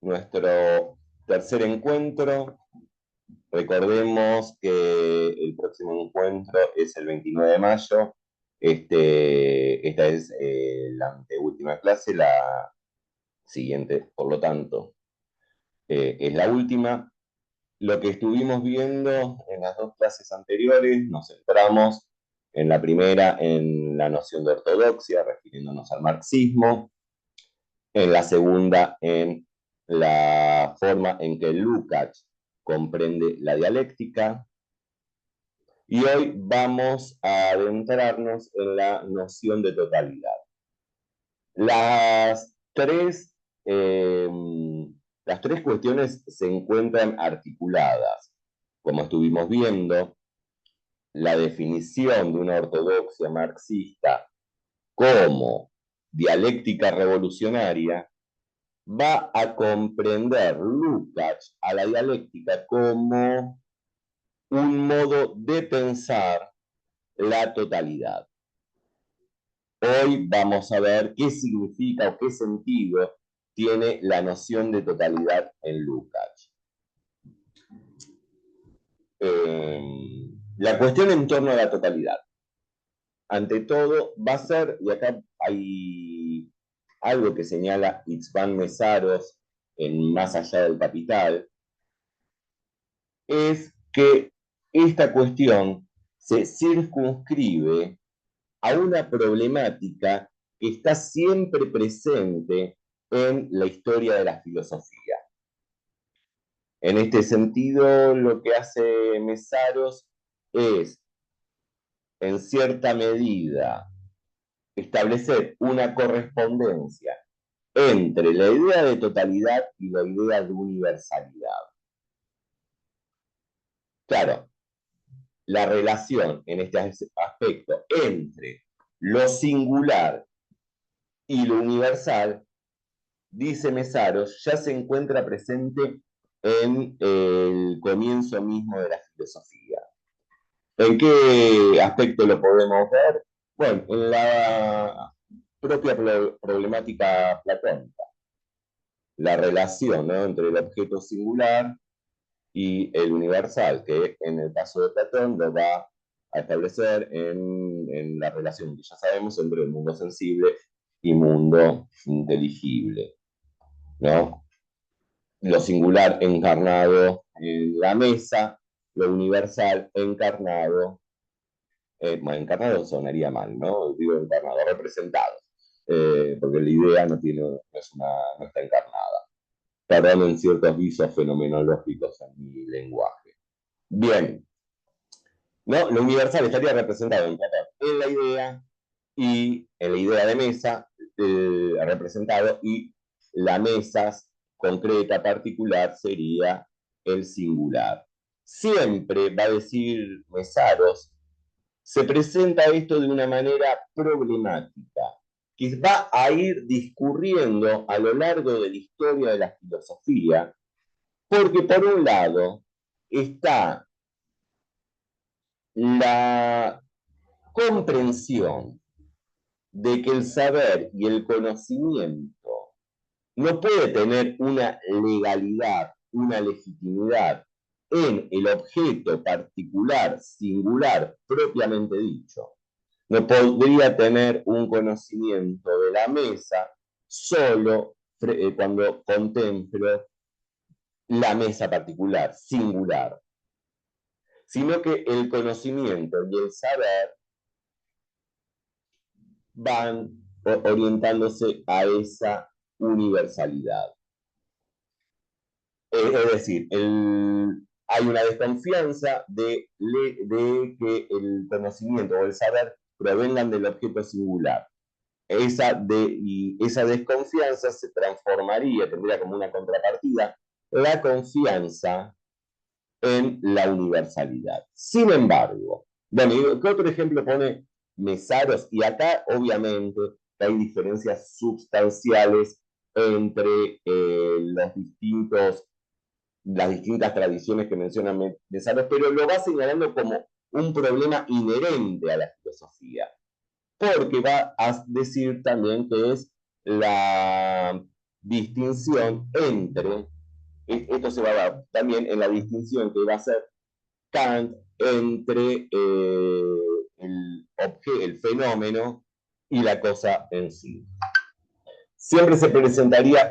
nuestro tercer encuentro. Recordemos que el próximo encuentro es el 29 de mayo. Esta es la anteúltima clase, la siguiente, por lo tanto, es la última. Lo que estuvimos viendo en las dos clases anteriores, nos centramos en la primera en la noción de ortodoxia, refiriéndonos al marxismo, en la segunda en la forma en que Lukács comprende la dialéctica, y hoy vamos a adentrarnos en la noción de totalidad. Las tres, eh, las tres cuestiones se encuentran articuladas, como estuvimos viendo. La definición de una ortodoxia marxista como dialéctica revolucionaria va a comprender Lukács a la dialéctica como un modo de pensar la totalidad. Hoy vamos a ver qué significa o qué sentido tiene la noción de totalidad en Lukács. La cuestión en torno a la totalidad, ante todo, va a ser, y acá hay algo que señala Itzván Mesaros en Más allá del capital, es que esta cuestión se circunscribe a una problemática que está siempre presente en la historia de la filosofía. En este sentido, lo que hace Mesaros es, en cierta medida, establecer una correspondencia entre la idea de totalidad y la idea de universalidad. Claro, la relación en este aspecto entre lo singular y lo universal, dice Mesaros, ya se encuentra presente en el comienzo mismo de la filosofía. ¿En qué aspecto lo podemos ver? Bueno, en la propia problemática platónica, la relación, ¿no?, entre el objeto singular y el universal, que en el caso de Platón lo va a establecer en la relación que ya sabemos entre el mundo sensible y mundo inteligible, ¿no? Lo singular encarnado en la mesa, lo universal encarnado, bueno, encarnado sonaría mal, ¿no? Digo encarnado, representado, porque la idea no está encarnada. Perdonen ciertos visos fenomenológicos en mi lenguaje. Bien, ¿no? Lo universal estaría representado en la idea, y en la idea de mesa representado, y la mesa concreta, particular, sería el singular. Siempre, va a decir Mesaros, se presenta esto de una manera problemática, que va a ir discurriendo a lo largo de la historia de la filosofía, porque por un lado está la comprensión de que el saber y el conocimiento no puede tener una legalidad, una legitimidad en el objeto particular, singular, propiamente dicho. No podría tener un conocimiento de la mesa solo cuando contemplo la mesa particular, singular, sino que el conocimiento y el saber van orientándose a esa universalidad. Es decir, hay una desconfianza de que el conocimiento o el saber provengan del objeto singular. Esa desconfianza se transformaría, tendría como una contrapartida, la confianza en la universalidad. Sin embargo, bueno, ¿qué otro ejemplo pone Mesaros? Y acá, obviamente, hay diferencias sustanciales entre las distintas tradiciones que menciona Mesaros, pero lo va señalando como un problema inherente a la filosofía, porque va a decir también que es la distinción entre, esto se va a dar también en la distinción que va a hacer Kant entre el fenómeno y la cosa en sí. Siempre se presentaría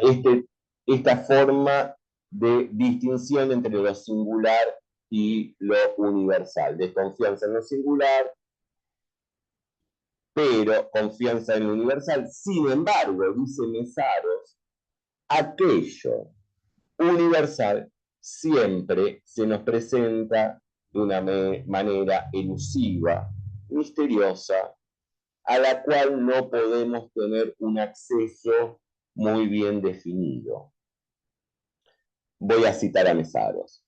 esta forma de distinción entre lo singular y lo universal. Desconfianza en lo singular, pero confianza en lo universal. Sin embargo, dice Mesaros, aquello universal siempre se nos presenta de una manera elusiva, misteriosa, a la cual no podemos tener un acceso muy bien definido. Voy a citar a Mesaros.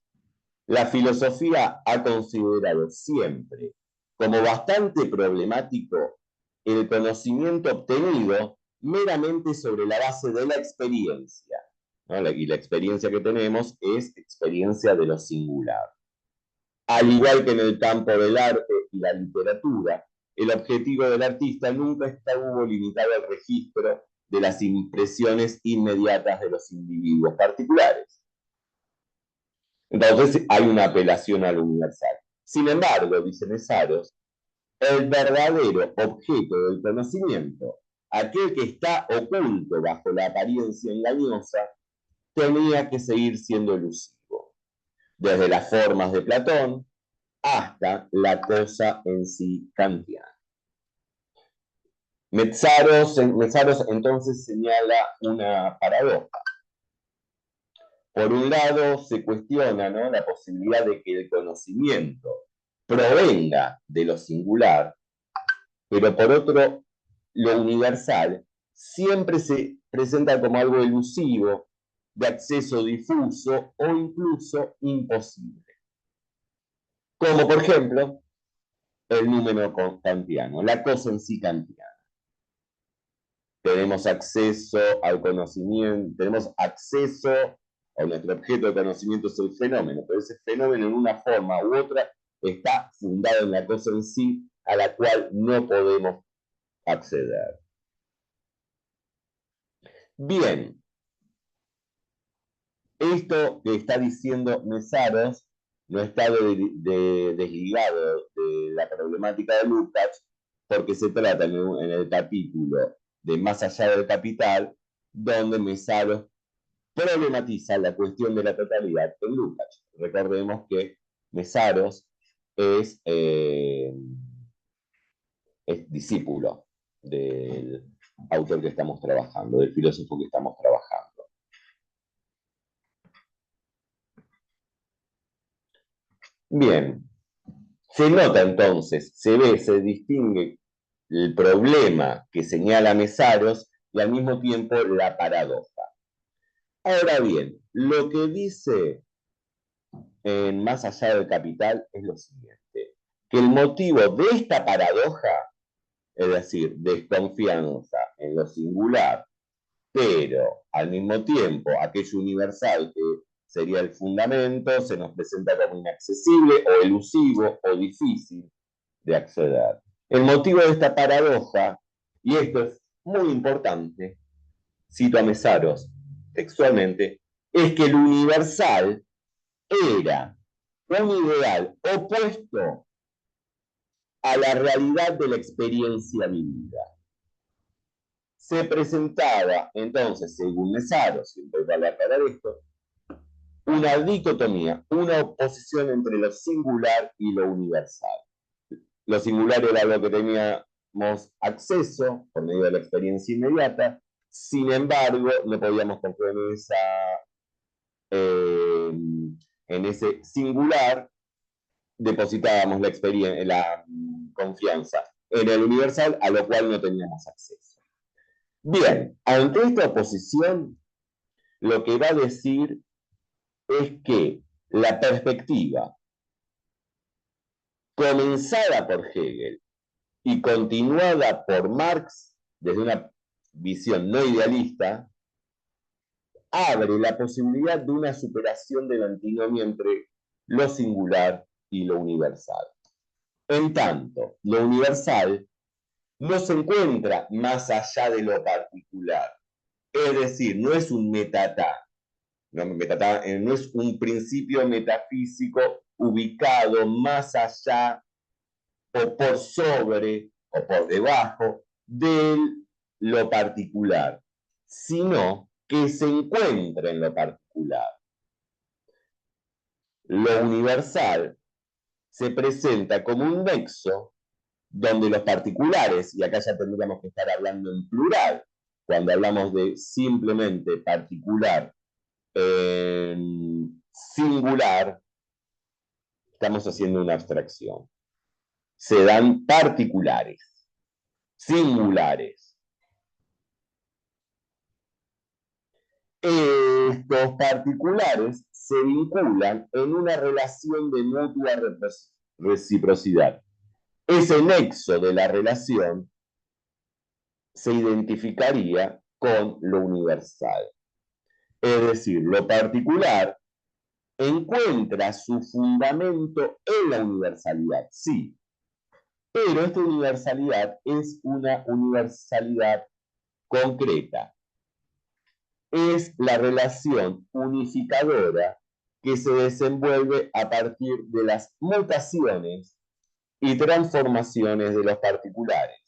La filosofía ha considerado siempre como bastante problemático el conocimiento obtenido meramente sobre la base de la experiencia, ¿no? Y la experiencia que tenemos es experiencia de lo singular. Al igual que en el campo del arte y la literatura, el objetivo del artista nunca estuvo limitado al registro de las impresiones inmediatas de los individuos particulares. Entonces hay una apelación a lo universal. Sin embargo, dice Mesaros, el verdadero objeto del conocimiento, aquel que está oculto bajo la apariencia engañosa, tenía que seguir siendo elusivo, desde las formas de Platón hasta la cosa en sí kantiana. Mesaros entonces señala una paradoja. Por un lado, se cuestiona, ¿no?, la posibilidad de que el conocimiento provenga de lo singular, pero por otro, lo universal siempre se presenta como algo elusivo, de acceso difuso o incluso imposible. Como por ejemplo, el número kantiano, la cosa en sí kantiana. Tenemos acceso al conocimiento, tenemos acceso a nuestro objeto de conocimiento es el fenómeno, pero ese fenómeno en una forma u otra está fundado en la cosa en sí, a la cual no podemos acceder. Bien, esto que está diciendo Mesaros no está desligado de la problemática de Lukács, porque se trata en el capítulo de Más allá del capital, donde Mesaros problematiza la cuestión de la totalidad en Lukács. Recordemos que Mesaros es discípulo del autor que estamos trabajando, del filósofo que estamos trabajando. Bien, se nota entonces, se ve, se distingue el problema que señala Mesaros y al mismo tiempo la paradoja. Ahora bien, lo que dice en Más allá del capital es lo siguiente, que el motivo de esta paradoja, es decir, desconfianza en lo singular, pero al mismo tiempo aquello universal que sería el fundamento se nos presenta como inaccesible o elusivo o difícil de acceder. El motivo de esta paradoja, y esto es muy importante, cito a Mesaros textualmente, es que el universal era un ideal opuesto a la realidad de la experiencia vivida. Se presentaba entonces, según Mesaros, siempre vale aclarar esto, una dicotomía, una oposición entre lo singular y lo universal. Lo singular era lo que teníamos acceso por medio de la experiencia inmediata, sin embargo, no podíamos confiar en ese singular, depositábamos la confianza en el universal, a lo cual no teníamos acceso. Bien, ante esta oposición, lo que va a decir es que la perspectiva comenzada por Hegel y continuada por Marx desde una visión no idealista, abre la posibilidad de una superación del antinomio entre lo singular y lo universal. En tanto, lo universal no se encuentra más allá de lo particular, Es decir, no es un metatá, no es un principio metafísico ubicado más allá o por sobre o por debajo de lo particular, sino que se encuentra en lo particular. Lo universal se presenta como un nexo donde los particulares, y acá ya tendríamos que estar hablando en plural, cuando hablamos de simplemente particular en singular, estamos haciendo una abstracción. Se dan particulares, singulares. Estos particulares se vinculan en una relación de mutua reciprocidad. Ese nexo de la relación se identificaría con lo universal. Es decir, lo particular encuentra su fundamento en la universalidad, sí, pero esta universalidad es una universalidad concreta. Es la relación unificadora que se desenvuelve a partir de las mutaciones y transformaciones de los particulares.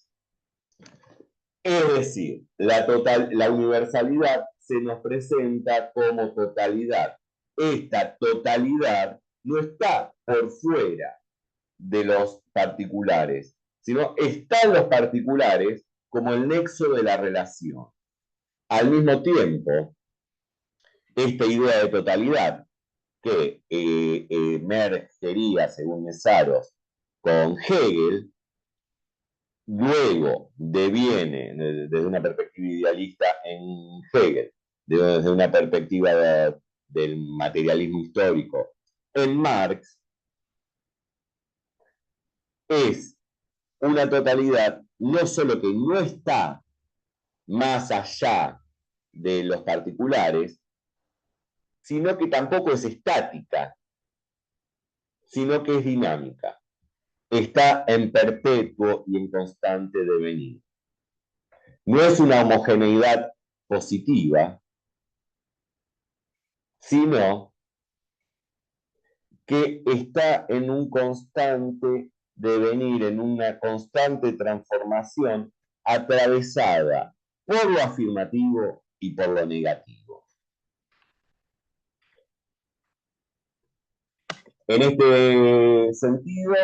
Es decir, la universalidad se nos presenta como totalidad. Esta totalidad no está por fuera de los particulares, sino está en los particulares como el nexo de la relación. Al mismo tiempo, esta idea de totalidad que emergería, según Mesaros, con Hegel, luego deviene, desde una perspectiva idealista en Hegel, desde una perspectiva del materialismo histórico en Marx, es una totalidad no solo que no está más allá de los particulares, sino que tampoco es estática, sino que es dinámica. Está en perpetuo y en constante devenir. No es una homogeneidad positiva, sino que está en un constante devenir, en una constante transformación atravesada por lo afirmativo y por lo negativo. En este sentido,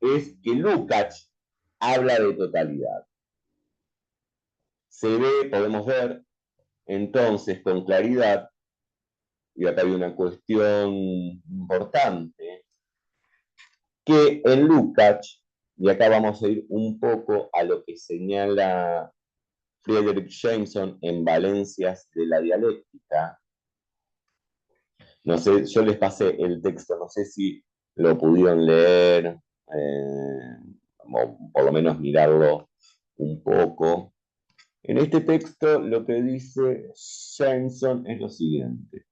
es que Lukács habla de totalidad. Se ve, podemos ver entonces con claridad, y acá hay una cuestión importante, que en Lukács, y acá vamos a ir un poco a lo que señala Friedrich Jameson en Valencias de la dialéctica. No sé, yo les pasé el texto, no sé si lo pudieron leer, o por lo menos mirarlo un poco. En este texto lo que dice Jameson es lo siguiente.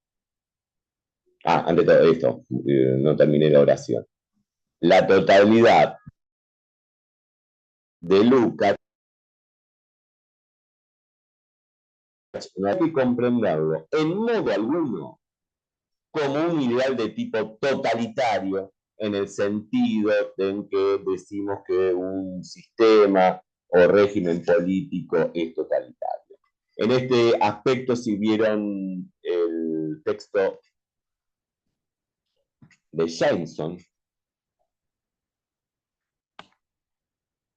Ante todo esto, no terminé la oración. La totalidad de Lukács no hay que comprenderlo en modo alguno como un ideal de tipo totalitario, en el sentido en que decimos que un sistema o régimen político es totalitario. En este aspecto, si vieron el texto de Jameson,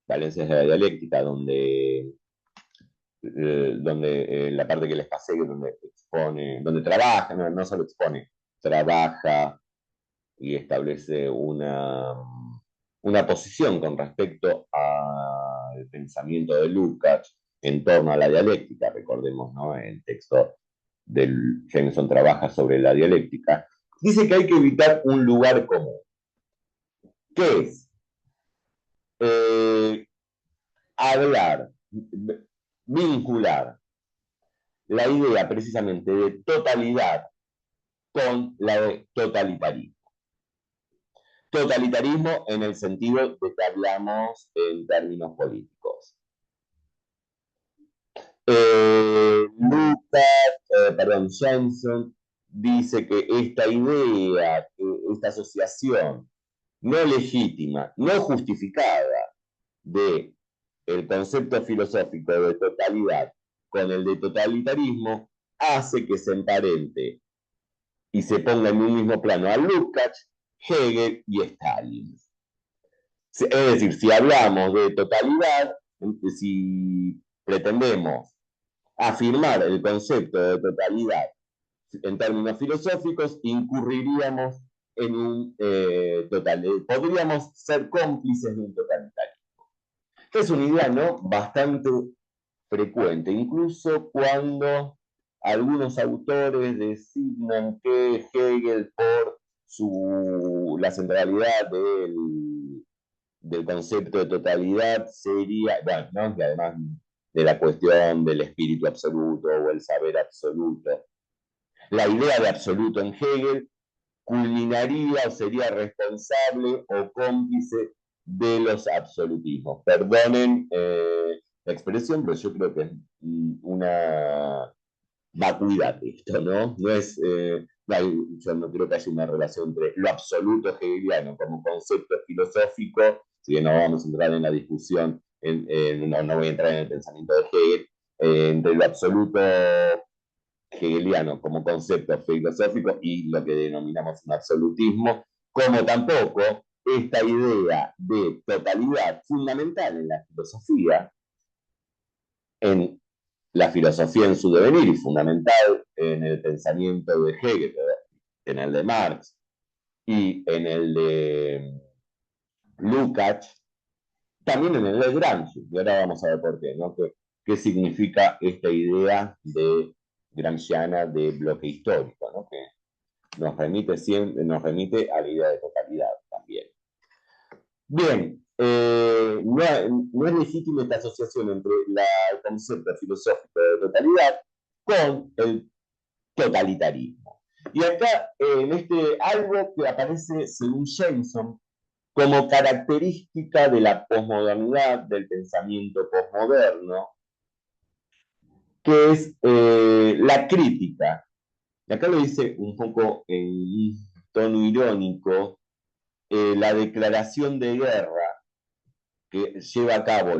Valencias de la dialéctica, donde la parte que les pasé, donde expone, donde trabaja, no solo expone, trabaja y establece una posición con respecto al pensamiento de Lukács en torno a la dialéctica. Recordemos, ¿no? El texto del Jameson trabaja sobre la dialéctica. Dice que hay que evitar un lugar común. ¿Qué es? Hablar, vincular la idea precisamente de totalidad con la de totalitarismo. Totalitarismo en el sentido de que hablamos en términos políticos. Jameson dice que esta idea, esta asociación no legítima, no justificada de el concepto filosófico de totalidad con el de totalitarismo hace que se emparente y se ponga en un mismo plano a Lukács, Hegel y Stalin. Es decir, si hablamos de totalidad, si pretendemos afirmar el concepto de totalidad en términos filosóficos, incurriríamos en un podríamos ser cómplices de un totalitarismo. Es una idea, ¿no?, bastante frecuente, incluso cuando algunos autores designan que Hegel, por la centralidad del concepto de totalidad, sería, bueno, ¿no?, que además de la cuestión del espíritu absoluto o el saber absoluto, la idea de absoluto en Hegel culminaría o sería responsable o cómplice de los absolutismos. Perdonen la expresión, pero yo creo que es una vacuidad esto, ¿no? No es, yo no creo que haya una relación entre lo absoluto hegeliano como concepto filosófico, si bien no vamos a entrar en la discusión, no voy a entrar en el pensamiento de Hegel, entre lo absoluto hegeliano como concepto filosófico y lo que denominamos un absolutismo, como tampoco esta idea de totalidad fundamental en la filosofía, en la filosofía en su devenir y fundamental en el pensamiento de Hegel, en el de Marx y en el de Lukács, también en el de Gramsci, y ahora vamos a ver por qué, ¿no? ¿Qué significa esta idea de gramsciana de bloque histórico, ¿no?, que nos remite a la idea de totalidad también. Bien, no es legítima esta asociación entre el concepto filosófico de totalidad con el totalitarismo. Y acá, algo que aparece según Jameson como característica de la posmodernidad, del pensamiento posmoderno, que es la crítica. Y acá lo dice un poco en tono irónico, la declaración de guerra que lleva a cabo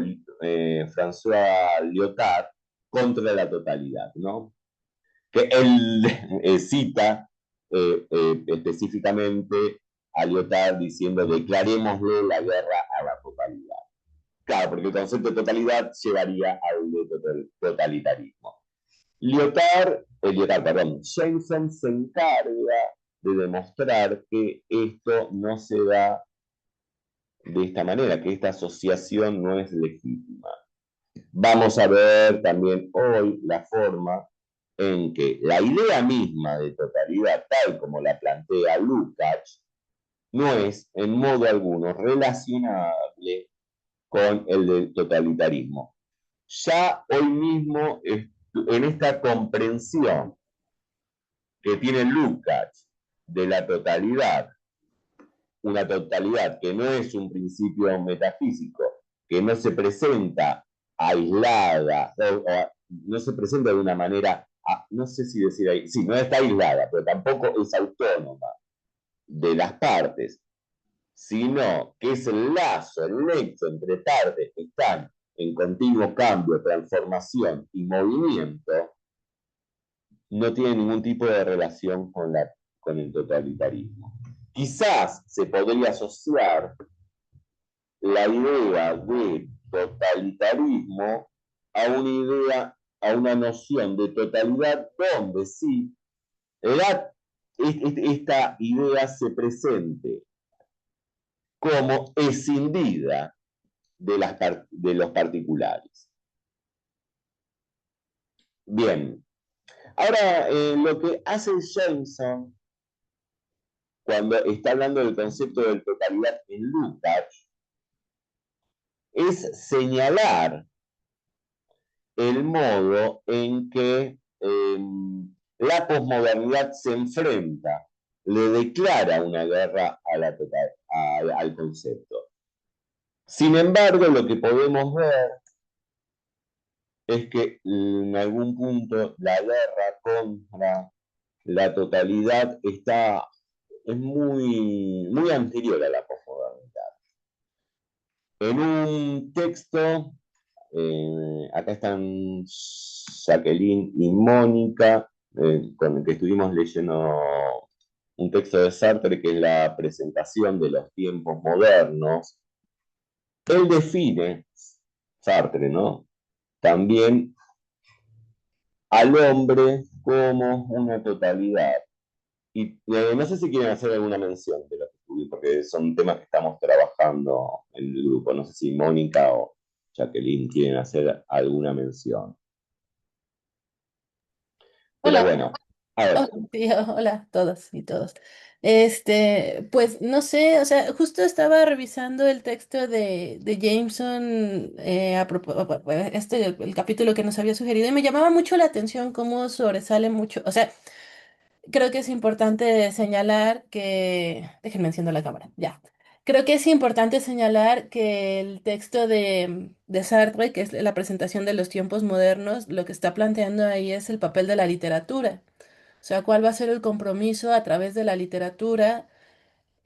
François Lyotard contra la totalidad, ¿no? Que él cita específicamente a Lyotard diciendo: declarémosle la guerra a la totalidad. Claro, porque el concepto de totalidad llevaría al totalitarismo. Jameson se encarga de demostrar que esto no se da de esta manera, que esta asociación no es legítima. Vamos a ver también hoy la forma en que la idea misma de totalidad, tal como la plantea Lukács, no es en modo alguno relacionable con el del totalitarismo. Ya hoy mismo, en esta comprensión que tiene Lukács de la totalidad, una totalidad que no es un principio metafísico, que no se presenta aislada, o no se presenta de una manera, no sé si decir ahí, sí, no está aislada, pero tampoco es autónoma de las partes, sino que es el lazo, el nexo entre partes que están en continuo cambio, transformación y movimiento, no tiene ningún tipo de relación con el totalitarismo. Quizás se podría asociar la idea de totalitarismo a una idea, a una noción de totalidad donde sí esta idea se presente como escindida de los particulares. Bien, ahora lo que hace Jameson cuando está hablando del concepto de totalidad en Lukács es señalar el modo en que la posmodernidad se enfrenta, le declara una guerra al concepto. Sin embargo, lo que podemos ver es que en algún punto la guerra contra la totalidad es muy anterior a la posmodernidad. En un texto, acá están Jacqueline y Mónica, con el que estuvimos leyendo un texto de Sartre que es la presentación de los tiempos modernos. Él define, Sartre, ¿no? También al hombre como una totalidad. Y no sé si quieren hacer alguna mención de lo que estudié, porque son temas que estamos trabajando en el grupo. No sé si Mónica o Jacqueline quieren hacer alguna mención. Pero Hola, bueno, a ver, hola, sí, hola a todos y todos. Pues no sé, o sea, justo estaba revisando el texto de Jameson el capítulo que nos había sugerido y me llamaba mucho la atención cómo sobresale mucho, o sea, creo que es importante señalar que, déjenme enciendo la cámara, ya. Creo que es importante señalar que el texto de Sartre, que es la presentación de los tiempos modernos, lo que está planteando ahí es el papel de la literatura. O sea, cuál va a ser el compromiso a través de la literatura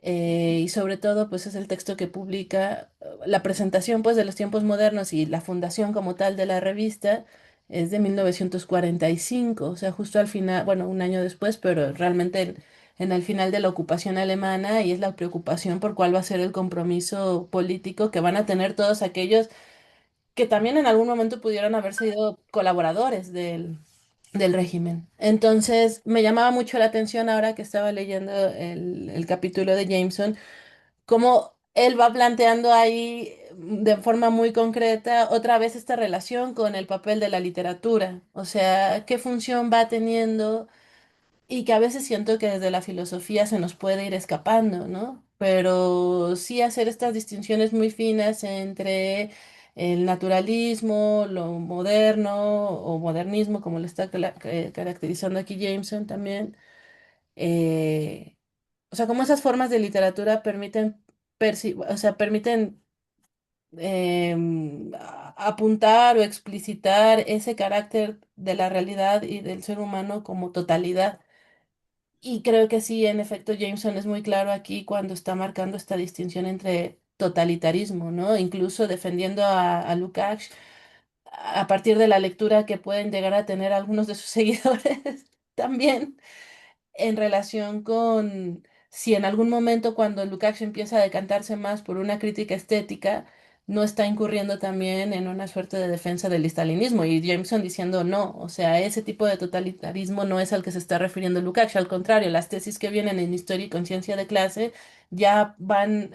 y sobre todo, pues es el texto que publica la presentación, pues, de los tiempos modernos y la fundación como tal de la revista es de 1945, o sea, justo al final, bueno, un año después, pero realmente en el final de la ocupación alemana y es la preocupación por cuál va a ser el compromiso político que van a tener todos aquellos que también en algún momento pudieron haber sido colaboradores del régimen. Entonces, me llamaba mucho la atención ahora que estaba leyendo el capítulo de Jameson, cómo él va planteando ahí de forma muy concreta otra vez esta relación con el papel de la literatura, o sea, qué función va teniendo y que a veces siento que desde la filosofía se nos puede ir escapando, ¿no? Pero sí hacer estas distinciones muy finas entre el naturalismo, lo moderno o modernismo, como le está caracterizando aquí Jameson también. eh, o sea, cómo esas formas de literatura permiten, o sea, permiten apuntar o explicitar ese carácter de la realidad y del ser humano como totalidad. Y creo que sí, en efecto, Jameson es muy claro aquí cuando está marcando esta distinción entre totalitarismo, ¿no? Incluso defendiendo a Lukács a partir de la lectura que pueden llegar a tener algunos de sus seguidores también en relación con si en algún momento cuando Lukács empieza a decantarse más por una crítica estética, no está incurriendo también en una suerte de defensa del stalinismo. Y Jameson diciendo no, o sea, ese tipo de totalitarismo no es al que se está refiriendo Lukács, al contrario, las tesis que vienen en Historia y Conciencia de Clase ya van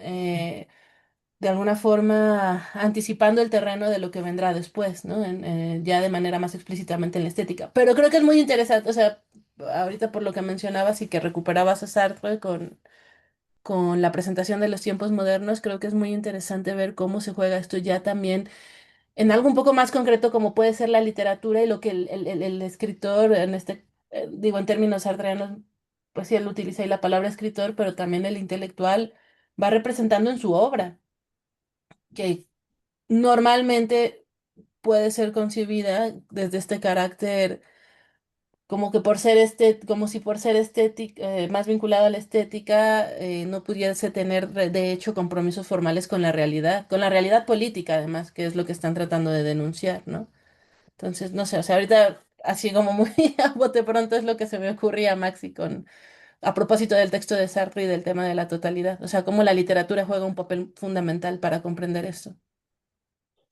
de alguna forma anticipando el terreno de lo que vendrá después, ¿no? Ya de manera más explícitamente en la estética. Pero creo que es muy interesante, o sea, ahorita por lo que mencionabas y que recuperabas a Sartre con la presentación de los tiempos modernos, creo que es muy interesante ver cómo se juega esto ya también en algo un poco más concreto como puede ser la literatura y lo que el escritor, en digo, en términos sartreanos, pues sí, él utiliza ahí la palabra escritor, pero también el intelectual va representando en su obra, que normalmente puede ser concebida desde este carácter como que por ser como si por ser estética, más vinculado a la estética, no pudiese tener de hecho compromisos formales con la realidad política además, que es lo que están tratando de denunciar, ¿no? Entonces, no sé, o sea, ahorita así como muy a bote pronto es lo que se me ocurría, Maxi, a propósito del texto de Sartre y del tema de la totalidad, o sea, cómo la literatura juega un papel fundamental para comprender esto.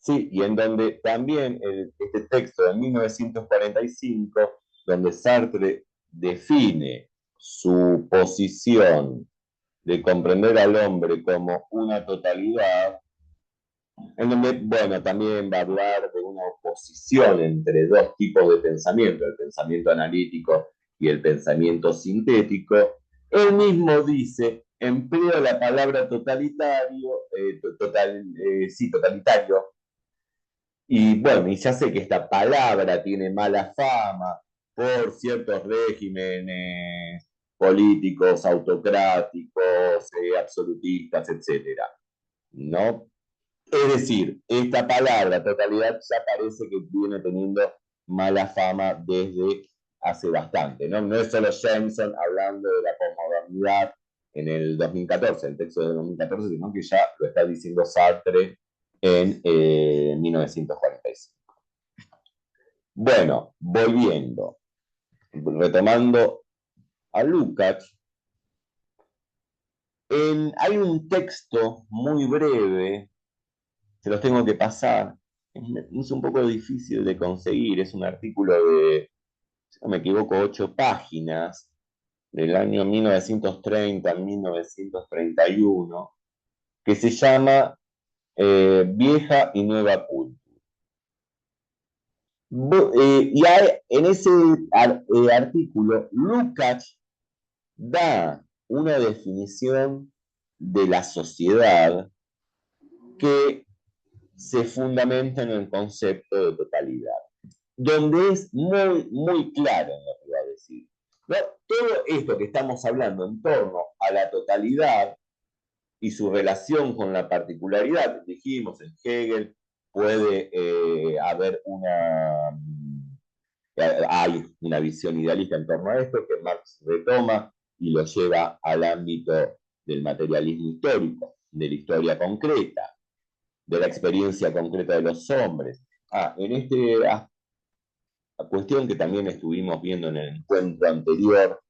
sí, y en donde también este texto de 1945, donde Sartre define su posición de comprender al hombre como una totalidad, en donde, bueno, también va a hablar de una oposición entre dos tipos de pensamiento, el pensamiento analítico y el pensamiento sintético. Él mismo dice, empleo la palabra totalitario, sí, totalitario, y bueno, y ya sé que esta palabra tiene mala fama por ciertos regímenes políticos, autocráticos, absolutistas, etcétera, ¿no? Es decir, esta palabra totalidad ya parece que viene teniendo mala fama desde hace bastante, ¿no? No es solo Jameson hablando de la posmodernidad en el 2014, el texto de 2014, sino que ya lo está diciendo Sartre en 1945. Bueno, volviendo, retomando a Lukács, hay un texto muy breve, se los tengo que pasar, es un poco difícil de conseguir, es un artículo de, si no me equivoco, 8 páginas, del año 1930-1931, que se llama Vieja y Nueva Cultura. Y en ese artículo, Lukács da una definición de la sociedad que se fundamenta en el concepto de totalidad, donde es muy, muy claro en lo que va a decir. ¿No? Todo esto que estamos hablando en torno a la totalidad y su relación con la particularidad, dijimos en Hegel, puede haber hay una visión idealista en torno a esto que Marx retoma y lo lleva al ámbito del materialismo histórico, de la historia concreta, de la experiencia concreta de los hombres. En esta cuestión que también estuvimos viendo en el encuentro anterior,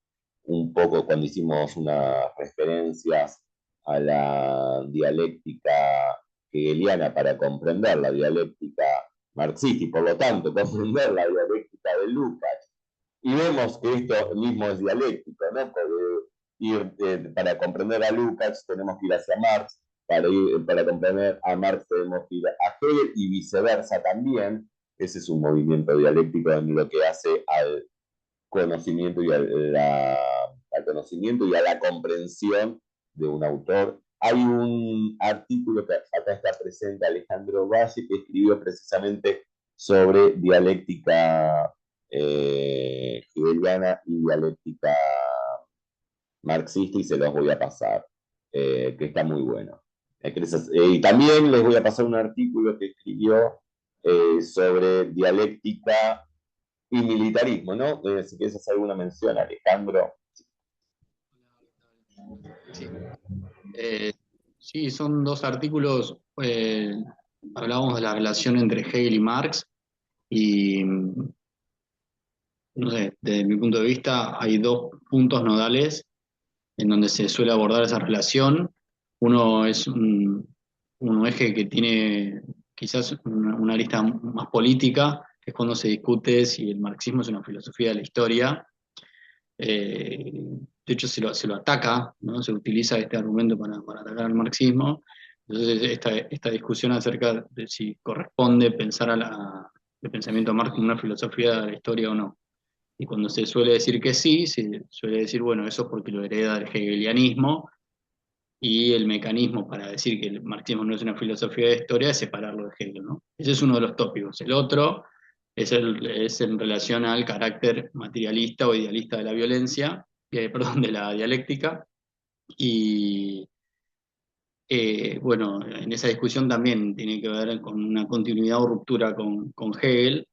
un poco cuando hicimos unas referencias a la dialéctica hegeliana para comprender la dialéctica marxista y por lo tanto comprender la dialéctica de Lukács. Y vemos que esto mismo es dialéctico, ¿no? Para comprender a Lukács tenemos que ir hacia Marx, para comprender a Marx tenemos que ir a Hegel y viceversa también. Ese es un movimiento dialéctico en lo que hace al conocimiento y al conocimiento y a la comprensión de un autor. Hay un artículo que acá está presente, Alejandro Valle, que escribió precisamente sobre dialéctica hegeliana y dialéctica marxista y se los voy a pasar, que está muy bueno. Y también les voy a pasar un artículo que escribió sobre dialéctica y militarismo, ¿no? Si quieres hacer alguna mención, Alejandro. Sí, sí, son dos artículos. Hablábamos de la relación entre Hegel y Marx y, no sé, desde mi punto de vista hay dos puntos nodales en donde se suele abordar esa relación. Uno es un eje que tiene quizás una arista más política, que es cuando se discute si el marxismo es una filosofía de la historia. De hecho, se lo ataca, ¿no? Se utiliza este argumento para atacar al marxismo. Entonces, esta discusión acerca de si corresponde pensar el pensamiento de Marx como una filosofía de la historia o no. Y cuando se suele decir que sí, se suele decir, bueno, eso es porque lo hereda del hegelianismo, y el mecanismo para decir que el marxismo no es una filosofía de historia es separarlo de Hegel, ¿no? Ese es uno de los tópicos. El otro es en relación al carácter materialista o idealista de la violencia, perdón, de la dialéctica. Y bueno, en esa discusión también tiene que ver con una continuidad o ruptura con Hegel,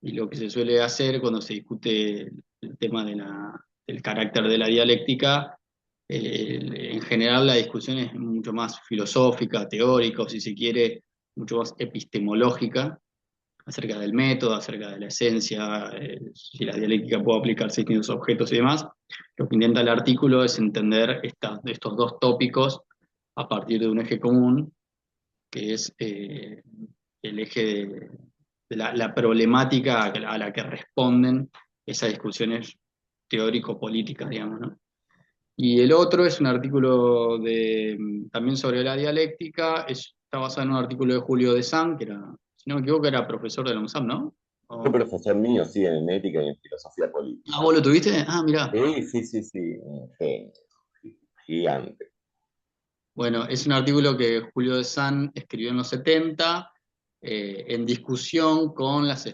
y lo que se suele hacer cuando se discute el tema del carácter de la dialéctica, en general la discusión es mucho más filosófica, teórica, o si se quiere, mucho más epistemológica, acerca del método, acerca de la esencia, si la dialéctica puede aplicarse a distintos objetos y demás. Lo que intenta el artículo es entender estos dos tópicos a partir de un eje común, que es el eje de la problemática a la que responden esas discusiones teórico-políticas, digamos, ¿no? Y el otro es un artículo también sobre la dialéctica, está basado en un artículo de Julio de San, que era, si no me equivoco, era profesor de la UNSAM, ¿no? Fue profesor mío, sí, en ética y en filosofía política. ¿Vos lo tuviste? Ah, mirá. Sí, un genio, gigante. Bueno, es un artículo que Julio de San escribió en los 70, en discusión con las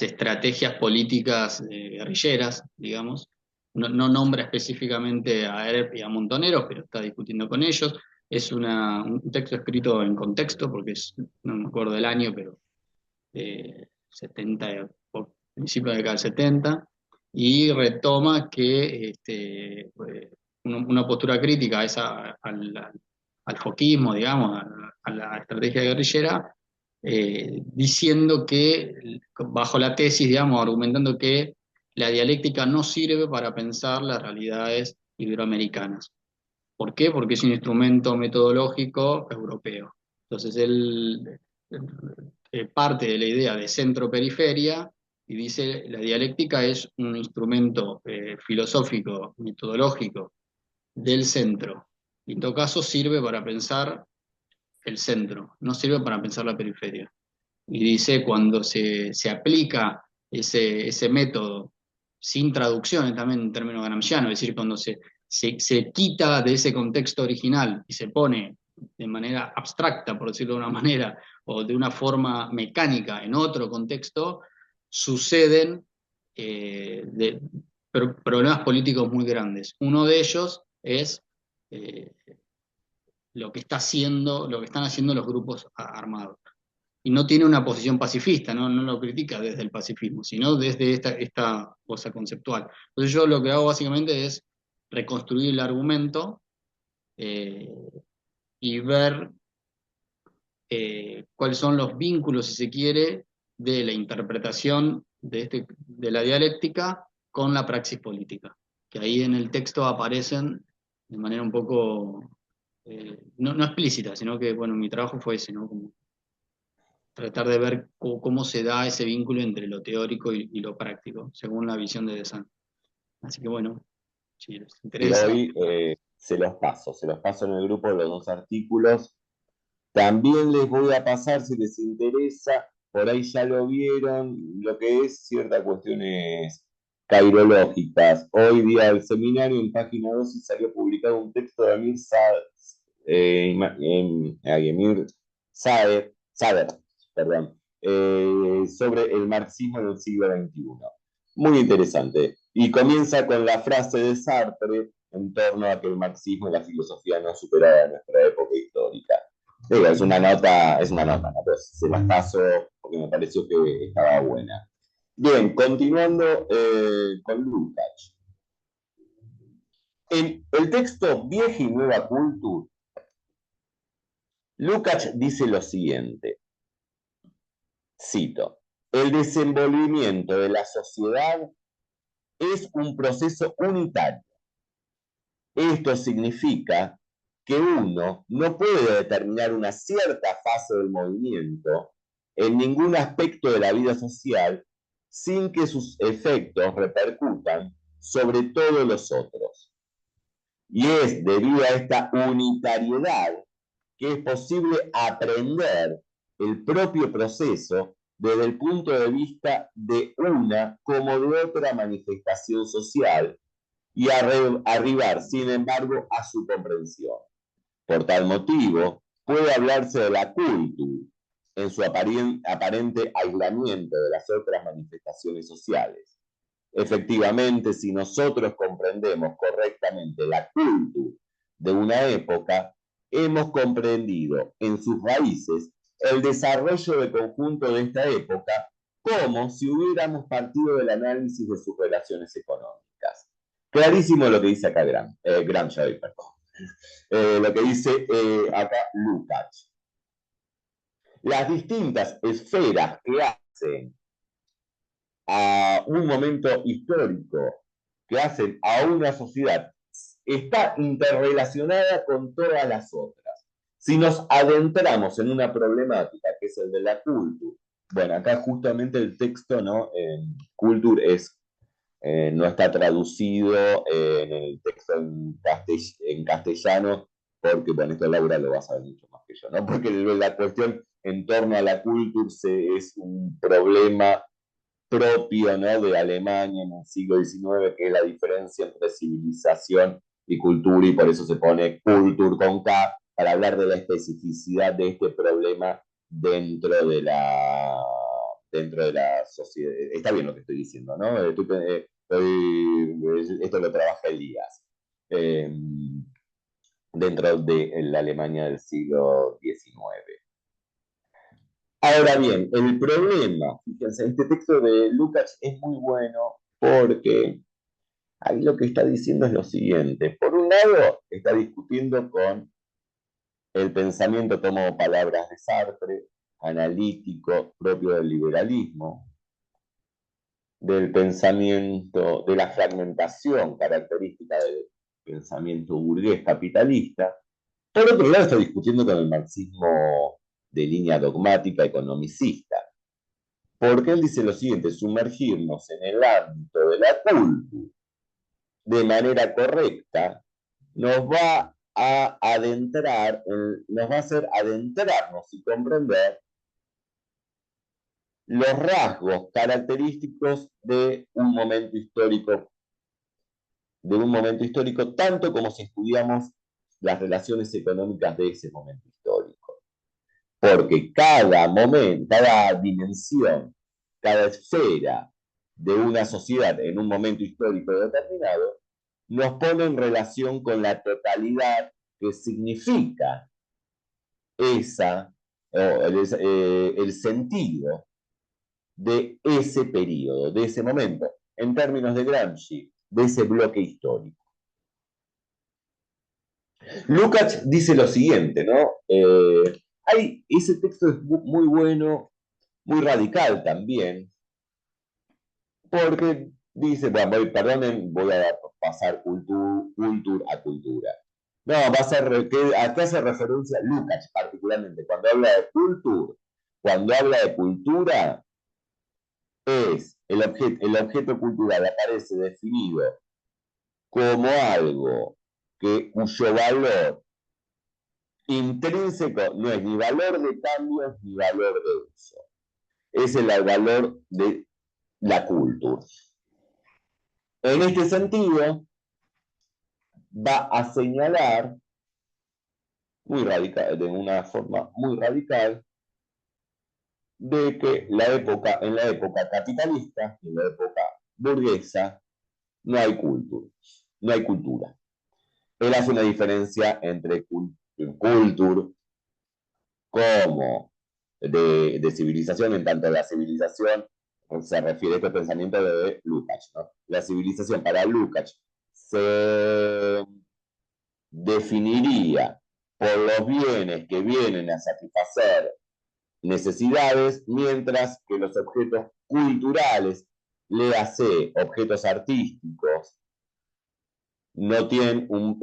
estrategias políticas guerrilleras, digamos. No nombra específicamente a ERP y a Montoneros, pero está discutiendo con ellos. Es un texto escrito en contexto, porque no me acuerdo del año, pero 70, por principio de la década del 70, y retoma que una postura crítica a al foquismo, digamos, a la estrategia guerrillera, diciendo que, bajo la tesis, digamos, argumentando que la dialéctica no sirve para pensar las realidades iberoamericanas. ¿Por qué? Porque es un instrumento metodológico europeo. Entonces él parte de la idea de centro-periferia y dice la dialéctica es un instrumento filosófico, metodológico del centro. Y en todo caso sirve para pensar el centro, no sirve para pensar la periferia. Y dice cuando se aplica ese método sin traducciones también en términos gramscianos, es decir, cuando se quita de ese contexto original y se pone de manera abstracta, por decirlo de una manera, o de una forma mecánica en otro contexto, suceden problemas políticos muy grandes. Uno de ellos es eh, lo que están haciendo los grupos armados. Y no tiene una posición pacifista, no lo critica desde el pacifismo, sino desde esta cosa conceptual. Entonces yo lo que hago básicamente es reconstruir el argumento eh, y ver cuáles son los vínculos, si se quiere, de la interpretación de la dialéctica con la praxis política, que ahí en el texto aparecen de manera un poco, no explícita, sino que, bueno, mi trabajo fue ese, ¿no? Como tratar de ver cómo se da ese vínculo entre lo teórico y lo práctico, según la visión de Desan. Así que bueno, si les Y interesa. hoy se los paso en el grupo los dos artículos. También les voy a pasar, si les interesa, por ahí ya lo vieron, lo que es ciertas cuestiones cairológicas. Hoy día del seminario, en página 2, salió publicado un texto de Emir Sader, perdón, sobre el marxismo en el siglo XXI. Muy interesante. Y comienza con la frase de Sartre en torno a que el marxismo y la filosofía no superaban nuestra época histórica. Digo, es una nota, ¿no? Pues se las paso porque me pareció que estaba buena. Bien, continuando con Lukács. En el texto Vieja y Nueva Cultura, Lukács dice lo siguiente, cito, el desenvolvimiento de la sociedad es un proceso unitario. Esto significa que uno no puede determinar una cierta fase del movimiento en ningún aspecto de la vida social sin que sus efectos repercutan sobre todos los otros. Y es debido a esta unitariedad que es posible aprender el propio proceso desde el punto de vista de una como de otra manifestación social y arribar, sin embargo, a su comprensión. Por tal motivo, puede hablarse de la cultura en su aparente aislamiento de las otras manifestaciones sociales. Efectivamente, si nosotros comprendemos correctamente la cultura de una época, hemos comprendido en sus raíces el desarrollo de conjunto de esta época como si hubiéramos partido del análisis de sus relaciones económicas. Clarísimo lo que dice acá Gramsci, perdón. Lo que dice acá Lukács. Las distintas esferas que hacen a un momento histórico, que hacen a una sociedad, está interrelacionada con todas las otras. Si nos adentramos en una problemática que es el de la cultura, bueno, acá justamente el texto, ¿no? Culture no está traducido en el texto en castellano, porque, bueno, esto Laura lo va a saber mucho más que yo, ¿no? Porque la cuestión en torno a la cultura es un problema propio, ¿no? De Alemania en el siglo XIX, que es la diferencia entre civilización y cultura, y por eso se pone culture con K, para hablar de la especificidad de este problema dentro de la sociedad. Está bien lo que estoy diciendo, ¿no? Esto lo trabaja Elías. dentro de la Alemania del siglo XIX. Ahora bien, el problema, fíjense, este texto de Lukács es muy bueno porque ahí lo que está diciendo es lo siguiente. Por un lado, está discutiendo con el pensamiento, tomo palabras de Sartre, analítico, propio del liberalismo, del pensamiento, de la fragmentación característica del pensamiento burgués capitalista. Por otro lado, está discutiendo con el marxismo de línea dogmática economicista, porque él dice lo siguiente: sumergirnos en el ámbito de la cultura de manera correcta nos va a adentrar, nos va a hacer adentrarnos y comprender los rasgos característicos de un momento histórico, tanto como si estudiamos las relaciones económicas de ese momento histórico. Porque cada momento, cada dimensión, cada esfera de una sociedad en un momento histórico determinado, nos pone en relación con la totalidad que significa el sentido de ese periodo, de ese momento, en términos de Gramsci, de ese bloque histórico. Lukács dice lo siguiente, ¿no? Ese texto es muy bueno, muy radical también, porque dice, bueno, perdonen, voy a pasar cultura a cultura. No, ¿a qué hace referencia Lukács particularmente? Cuando habla de cultura, cuando habla de cultura, es el objeto cultural aparece definido como algo cuyo valor intrínseco no es ni valor de cambio ni valor de uso. Es el valor de la cultura. En este sentido, va a señalar muy radical, de una forma muy radical, de que en la época capitalista, en la época burguesa, no hay cultura. No hay cultura. Él hace una diferencia entre cultura como de civilización, en tanto la civilización se refiere a este pensamiento de Lukács, ¿no? La civilización para Lukács se definiría por los bienes que vienen a satisfacer necesidades, mientras que los objetos culturales, léase objetos artísticos, no tienen un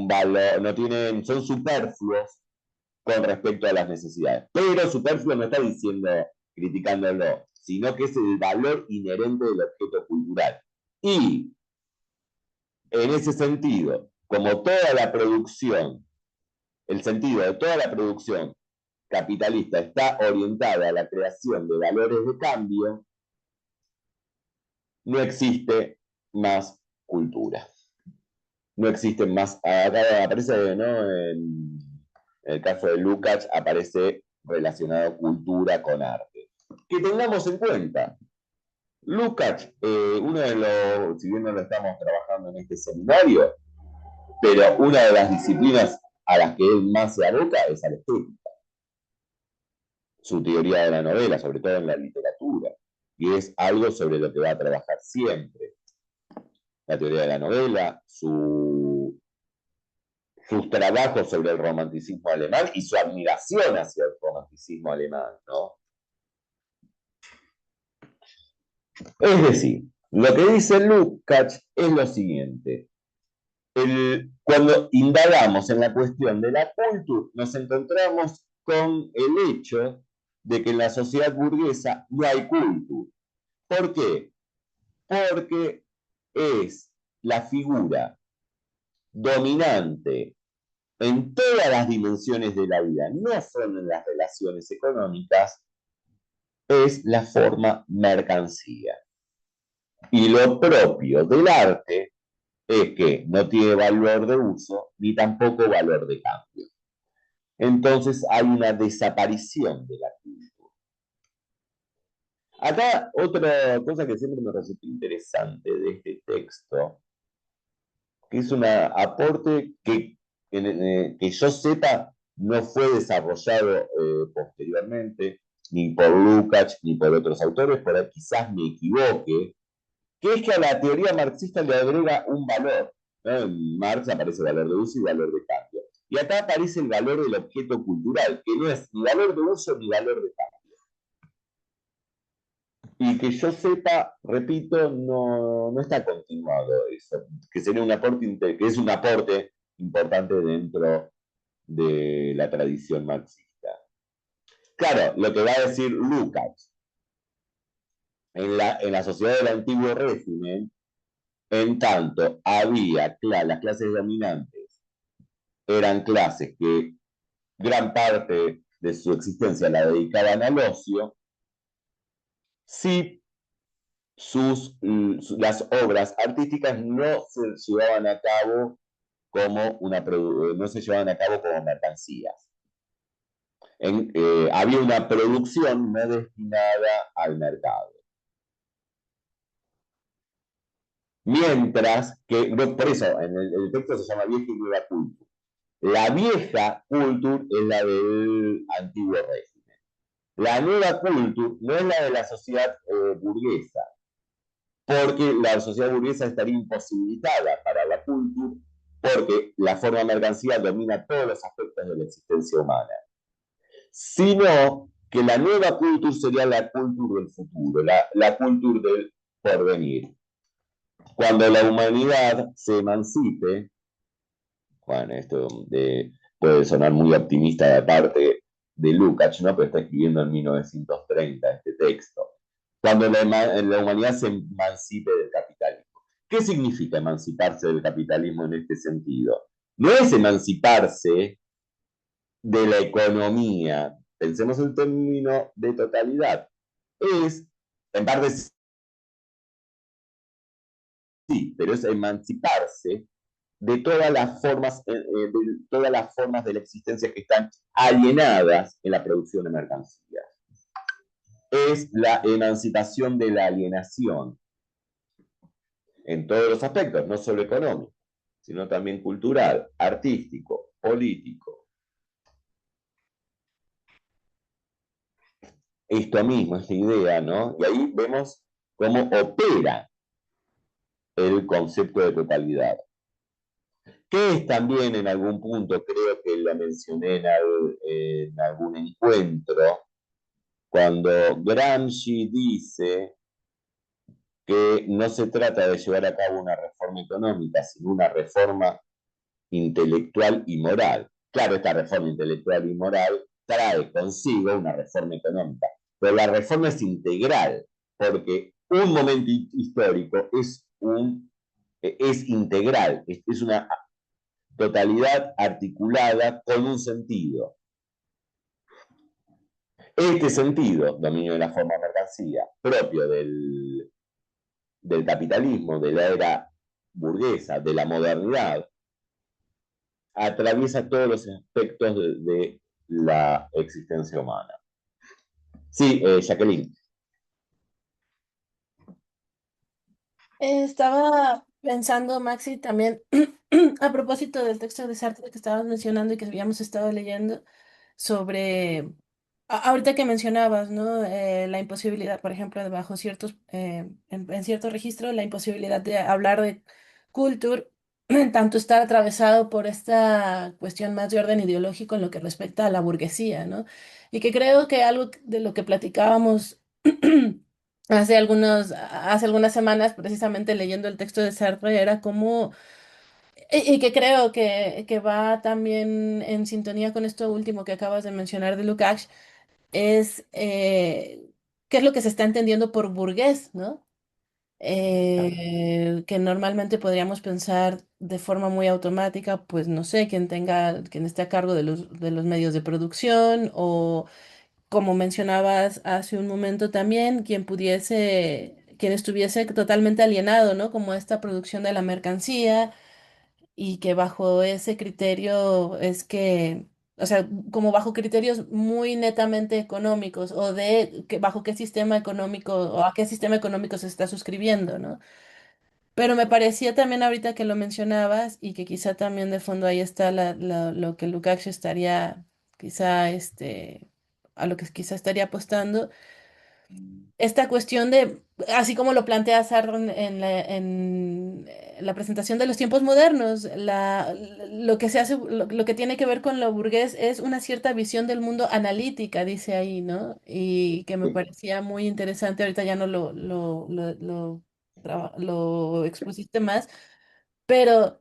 valor, son superfluos con respecto a las necesidades. Pero superfluo no está diciendo, criticándolo, sino que es el valor inherente del objeto cultural. Y en ese sentido, como toda la producción, el sentido de toda la producción capitalista está orientada a la creación de valores de cambio, no existe más cultura. No existen más. Acá aparece, ¿no? En el caso de Lukács aparece relacionado cultura con arte. Que tengamos en cuenta, Lukács, uno de los, si bien no lo estamos trabajando en este seminario, pero una de las disciplinas a las que él más se aboca es a la estética. Su teoría de la novela, sobre todo en la literatura, y es algo sobre lo que va a trabajar siempre. La teoría de la novela, sus trabajos sobre el romanticismo alemán y su admiración hacia el romanticismo alemán, ¿no? Es decir, lo que dice Lukács es lo siguiente. Cuando indagamos en la cuestión de la cultura, nos encontramos con el hecho de que en la sociedad burguesa no hay cultura. ¿Por qué? Porque es la figura dominante en todas las dimensiones de la vida, no solo en las relaciones económicas, es la forma mercancía. Y lo propio del arte es que no tiene valor de uso ni tampoco valor de cambio. Entonces hay una desaparición de la cultura. Acá otra cosa que siempre me resulta interesante de este texto que es un aporte que yo sepa no fue desarrollado posteriormente, ni por Lukács ni por otros autores, por ahí quizás me equivoque, que es que a la teoría marxista le agrega un valor. ¿No? En Marx aparece valor de uso y valor de cambio. Y acá aparece el valor del objeto cultural, que no es ni valor de uso ni valor de cambio. Y que yo sepa, repito, no está continuado eso, que sería un aporte, que es un aporte importante dentro de la tradición marxista. Claro, lo que va a decir Lukács, en la sociedad del antiguo régimen, en tanto había las clases dominantes, eran clases que gran parte de su existencia la dedicaban al ocio, sí las obras artísticas no se llevaban a cabo no se llevaban a cabo como mercancías. Había una producción no destinada al mercado. Mientras que, por eso, en el texto se llama vieja y nueva cultura. La vieja cultura es la del antiguo régimen. La nueva cultura no es la de la sociedad burguesa, porque la sociedad burguesa estaría imposibilitada para la cultura, porque la forma mercancía domina todos los aspectos de la existencia humana, sino que la nueva cultura sería la cultura del futuro, la cultura del porvenir. Cuando la humanidad se emancipe, bueno, puede sonar muy optimista de parte de Lukács, ¿no? Pero está escribiendo en 1930 este texto. Cuando la humanidad se emancipe del capitalismo. ¿Qué significa emanciparse del capitalismo en este sentido? No es emanciparse de la economía, pensemos en términos de totalidad, es, en parte sí, pero es emanciparse de todas las formas de la existencia que están alienadas en la producción de mercancías. Es la emancipación de la alienación en todos los aspectos, no solo económico, sino también cultural, artístico, político. Esto mismo, esta idea, ¿no? Y ahí vemos cómo opera el concepto de totalidad, que es también en algún punto, creo que la mencioné en algún encuentro, cuando Gramsci dice que no se trata de llevar a cabo una reforma económica, sino una reforma intelectual y moral. Claro, esta reforma intelectual y moral trae consigo una reforma económica, pero la reforma es integral, porque un momento histórico es integral, es una totalidad articulada con un sentido. Este sentido, dominio de la forma mercancía, propio del capitalismo, de la era burguesa, de la modernidad, atraviesa todos los aspectos de la existencia humana. Sí, Jacqueline. Estaba pensando, Maxi, también a propósito del texto de Sartre que estabas mencionando y que habíamos estado leyendo sobre, ahorita que mencionabas, ¿no? La imposibilidad, por ejemplo, de bajo ciertos, en cierto registro, la imposibilidad de hablar de culture, tanto estar atravesado por esta cuestión más de orden ideológico en lo que respecta a la burguesía, ¿no? Y que creo que algo de lo que platicábamos hace algunas semanas, precisamente leyendo el texto de Sartre, era como, y que creo que va también en sintonía con esto último que acabas de mencionar de Lukács, es qué es lo que se está entendiendo por burgués, ¿no? Que normalmente podríamos pensar de forma muy automática, pues no sé, quien esté a cargo de los medios de producción o como mencionabas hace un momento también, quien estuviese totalmente alienado, ¿no? Como esta producción de la mercancía y que bajo ese criterio es que, o sea, como bajo criterios muy netamente económicos o de que bajo qué sistema económico o a qué sistema económico se está suscribiendo, ¿no? Pero me parecía también ahorita que lo mencionabas y que quizá también de fondo ahí está lo que Lukács estaría, quizá, a lo que quizá estaría apostando esta cuestión de, así como lo plantea Sartre en la presentación de los tiempos modernos, lo que se hace, lo que tiene que ver con lo burgués es una cierta visión del mundo analítica, dice ahí, ¿no? Y que me parecía muy interesante, ahorita ya no lo expusiste más, pero...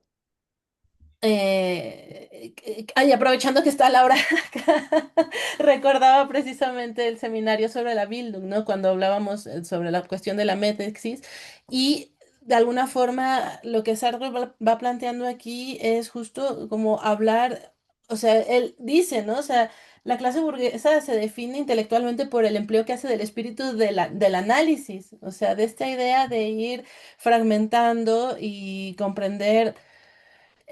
ay, aprovechando que está Laura acá, recordaba precisamente el seminario sobre la Bildung, ¿no? Cuando hablábamos sobre la cuestión de la metexis y de alguna forma lo que Sartre va planteando aquí es justo como hablar, o sea, él dice, ¿no? O sea, la clase burguesa se define intelectualmente por el empleo que hace del espíritu del análisis, o sea, de esta idea de ir fragmentando y comprender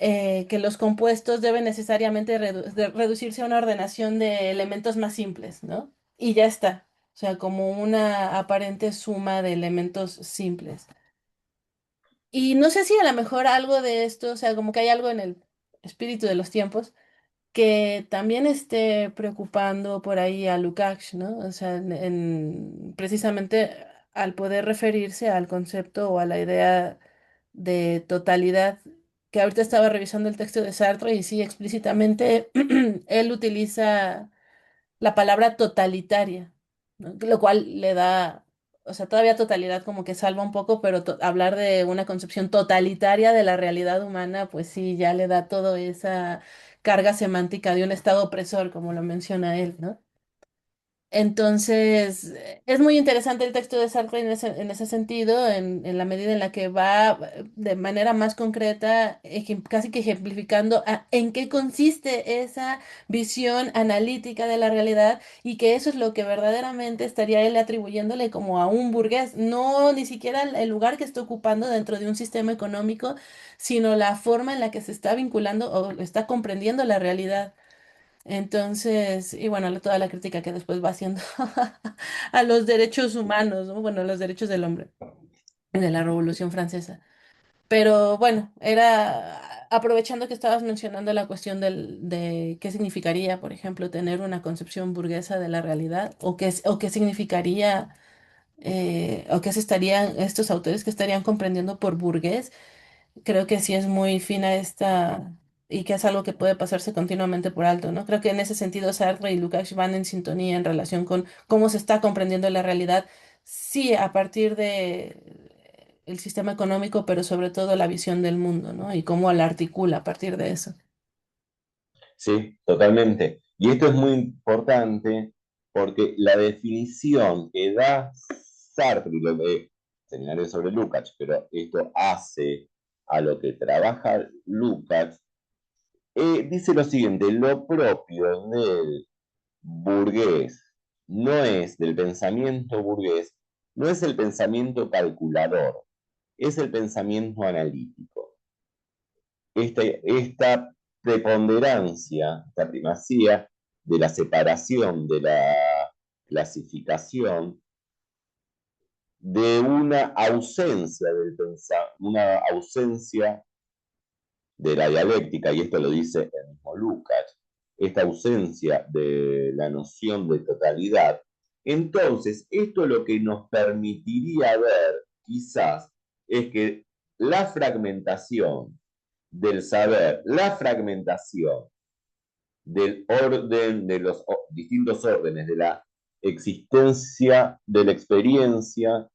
que los compuestos deben necesariamente reducirse a una ordenación de elementos más simples, ¿no? Y ya está. O sea, como una aparente suma de elementos simples. Y no sé si a lo mejor algo de esto, o sea, como que hay algo en el espíritu de los tiempos que también esté preocupando por ahí a Lukács, ¿no? O sea, precisamente al poder referirse al concepto o a la idea de totalidad, que ahorita estaba revisando el texto de Sartre y sí, explícitamente él utiliza la palabra totalitaria, ¿no? Lo cual le da, o sea, todavía totalidad como que salva un poco, pero hablar de una concepción totalitaria de la realidad humana, pues sí, ya le da toda esa carga semántica de un estado opresor, como lo menciona él, ¿no? Entonces, es muy interesante el texto de Sartre en ese sentido, en la medida en la que va de manera más concreta, casi que ejemplificando en qué consiste esa visión analítica de la realidad y que eso es lo que verdaderamente estaría él atribuyéndole como a un burgués, no ni siquiera el lugar que está ocupando dentro de un sistema económico, sino la forma en la que se está vinculando o está comprendiendo la realidad. Entonces, y bueno, toda la crítica que después va haciendo a los derechos humanos, ¿no? Bueno, los derechos del hombre de la Revolución Francesa. Pero bueno, era aprovechando que estabas mencionando la cuestión de qué significaría, por ejemplo, tener una concepción burguesa de la realidad, o qué significaría, o qué se estarían, estos autores que estarían comprendiendo por burgués. Creo que sí es muy fina esta y que es algo que puede pasarse continuamente por alto, ¿no? Creo que en ese sentido Sartre y Lukács van en sintonía en relación con cómo se está comprendiendo la realidad, sí, a partir de el sistema económico, pero sobre todo la visión del mundo, ¿no? Y cómo la articula a partir de eso. Sí, totalmente. Y esto es muy importante porque la definición que da Sartre, y lo de seminario sobre Lukács, pero esto hace a lo que trabaja Lukács, dice lo siguiente: lo propio del burgués no es del pensamiento burgués, no es el pensamiento calculador, es el pensamiento analítico. Esta preponderancia, esta primacía de la separación, de la clasificación, de una ausencia de la dialéctica, y esto lo dice el mismo Lukács, esta ausencia de la noción de totalidad. Entonces, esto lo que nos permitiría ver, quizás, es que la fragmentación del saber, la fragmentación del orden, de los distintos órdenes de la existencia, de la experiencia,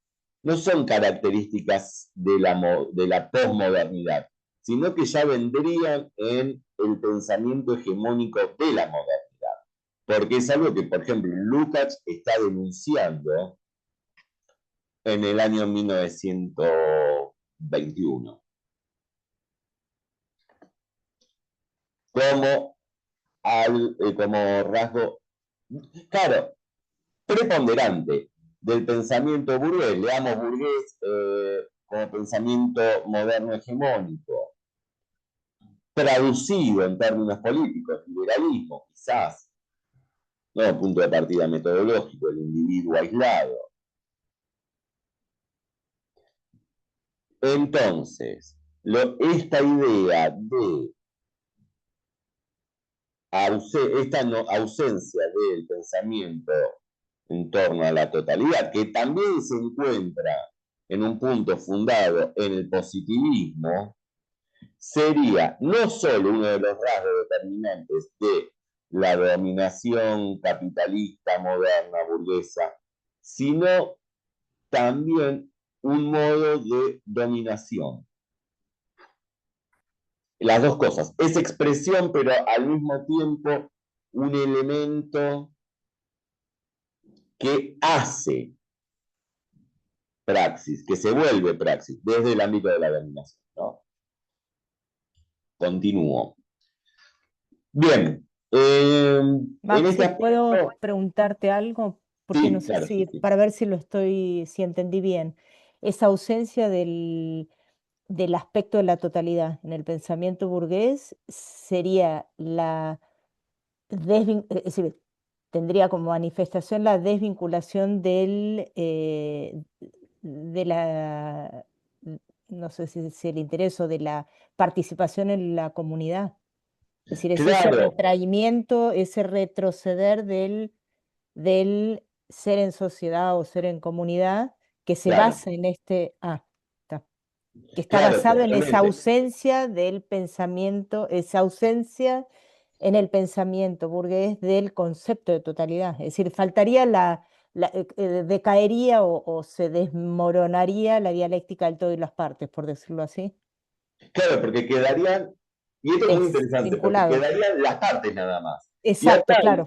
no son características de la posmodernidad, sino que ya vendrían en el pensamiento hegemónico de la modernidad. Porque es algo que, por ejemplo, Lukács está denunciando en el año 1921. Como, como rasgo, claro, preponderante del pensamiento burgués, leamos burgués como pensamiento moderno hegemónico, traducido en términos políticos, liberalismo, quizás, no punto de partida metodológico, el individuo aislado. Entonces, esta idea de ausencia del pensamiento en torno a la totalidad, que también se encuentra en un punto fundado en el positivismo, sería no solo uno de los rasgos determinantes de la dominación capitalista, moderna, burguesa, sino también un modo de dominación. Las dos cosas. Es expresión, pero al mismo tiempo un elemento que hace praxis, que se vuelve praxis desde el ámbito de la dominación, ¿no? Continúo. Bien. En Maxi, este aspecto, ¿puedo preguntarte algo? Porque no sí, sé claro, sí, si, sí. para ver si entendí bien. Esa ausencia del aspecto de la totalidad en el pensamiento burgués sería es decir, tendría como manifestación la desvinculación de la, no sé si el interés o de la participación en la comunidad. Es decir, es ese Claro, retraimiento, ese retroceder del ser en sociedad o ser en comunidad que se claro, basa en está, que está claro, basado en esa totalmente. ausencia del pensamiento, esa ausencia en el pensamiento burgués del concepto de totalidad. Es decir, faltaría decaería o se desmoronaría la dialéctica del todo y las partes, por decirlo así. Claro, porque quedarían, y esto es muy Es interesante, porque vinculado. quedarían las partes nada más. Y Exacto, acá claro.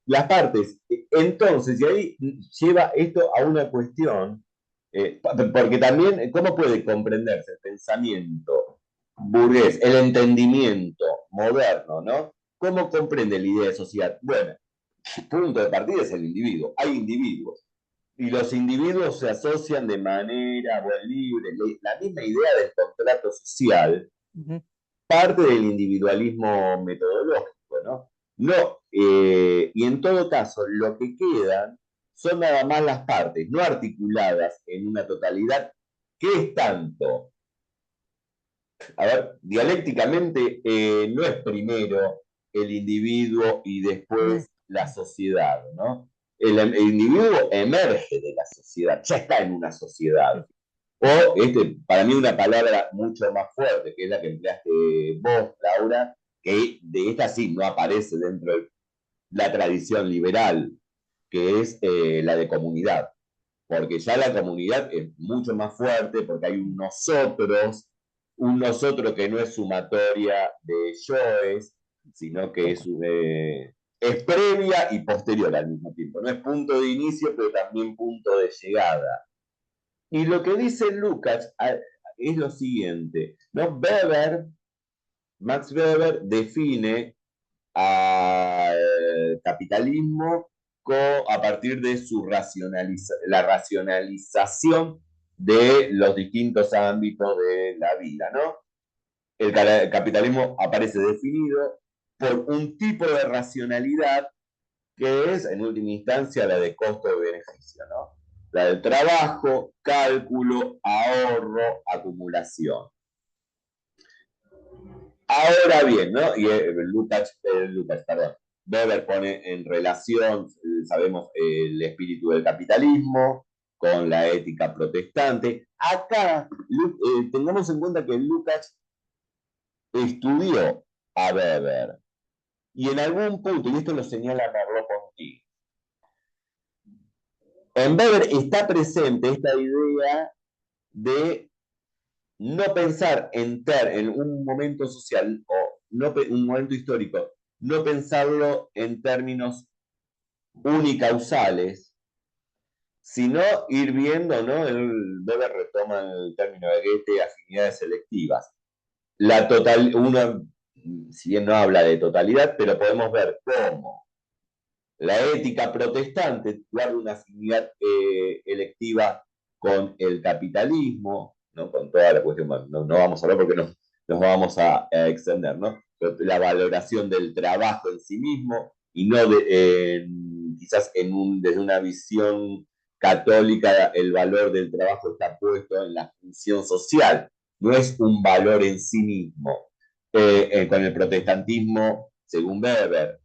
las partes. Entonces, y ahí lleva esto a una cuestión, porque también, ¿cómo puede comprenderse el pensamiento burgués, el entendimiento moderno, ¿no? ¿Cómo comprende la idea de sociedad? Bueno, el punto de partida es el individuo. Hay individuos. Y los individuos se asocian de manera libre. La misma idea del contrato social Ujú. parte del individualismo metodológico, ¿no? No, y en todo caso, lo que quedan son nada más las partes, no articuladas en una totalidad, que es tanto, a ver, dialécticamente no es primero el individuo y Mm. después la sociedad, ¿no? El individuo emerge de la sociedad, ya está en una sociedad. O, para mí, una palabra mucho más fuerte, que es la que empleaste vos, Laura, que de esta sí no aparece dentro de la tradición liberal, que es la de comunidad. Porque ya la comunidad es mucho más fuerte, porque hay un nosotros que no es sumatoria de yoes, sino que es previa y posterior al mismo tiempo. No es punto de inicio, pero también punto de llegada. Y lo que dice Lucas es lo siguiente, ¿no? Max Weber define al capitalismo a partir de la racionalización de los distintos ámbitos de la vida, ¿no? El capitalismo aparece definido por un tipo de racionalidad que es, en última instancia, la de costo-beneficio, ¿no? La del trabajo, cálculo, ahorro, acumulación. Ahora bien, ¿no? Y Lucas, perdón, Weber pone en relación, sabemos, el espíritu del capitalismo con la ética protestante. Acá tengamos en cuenta que Lucas estudió a Weber y en algún punto, y esto lo señala Merleau-Ponty, en Weber está presente esta idea de no pensar en un momento social o no, un momento histórico, no pensarlo en términos unicausales, sino ir viendo, ¿no? Weber retoma el término de Goethe, afinidades selectivas. Si bien no habla de totalidad, pero podemos ver cómo la ética protestante guarda una afinidad electiva con el capitalismo, ¿no? Con toda la cuestión, no vamos a hablar porque nos vamos a extender, ¿no? La valoración del trabajo en sí mismo y no quizás desde una visión católica el valor del trabajo está puesto en la función social, no es un valor en sí mismo. Con el protestantismo, según Weber,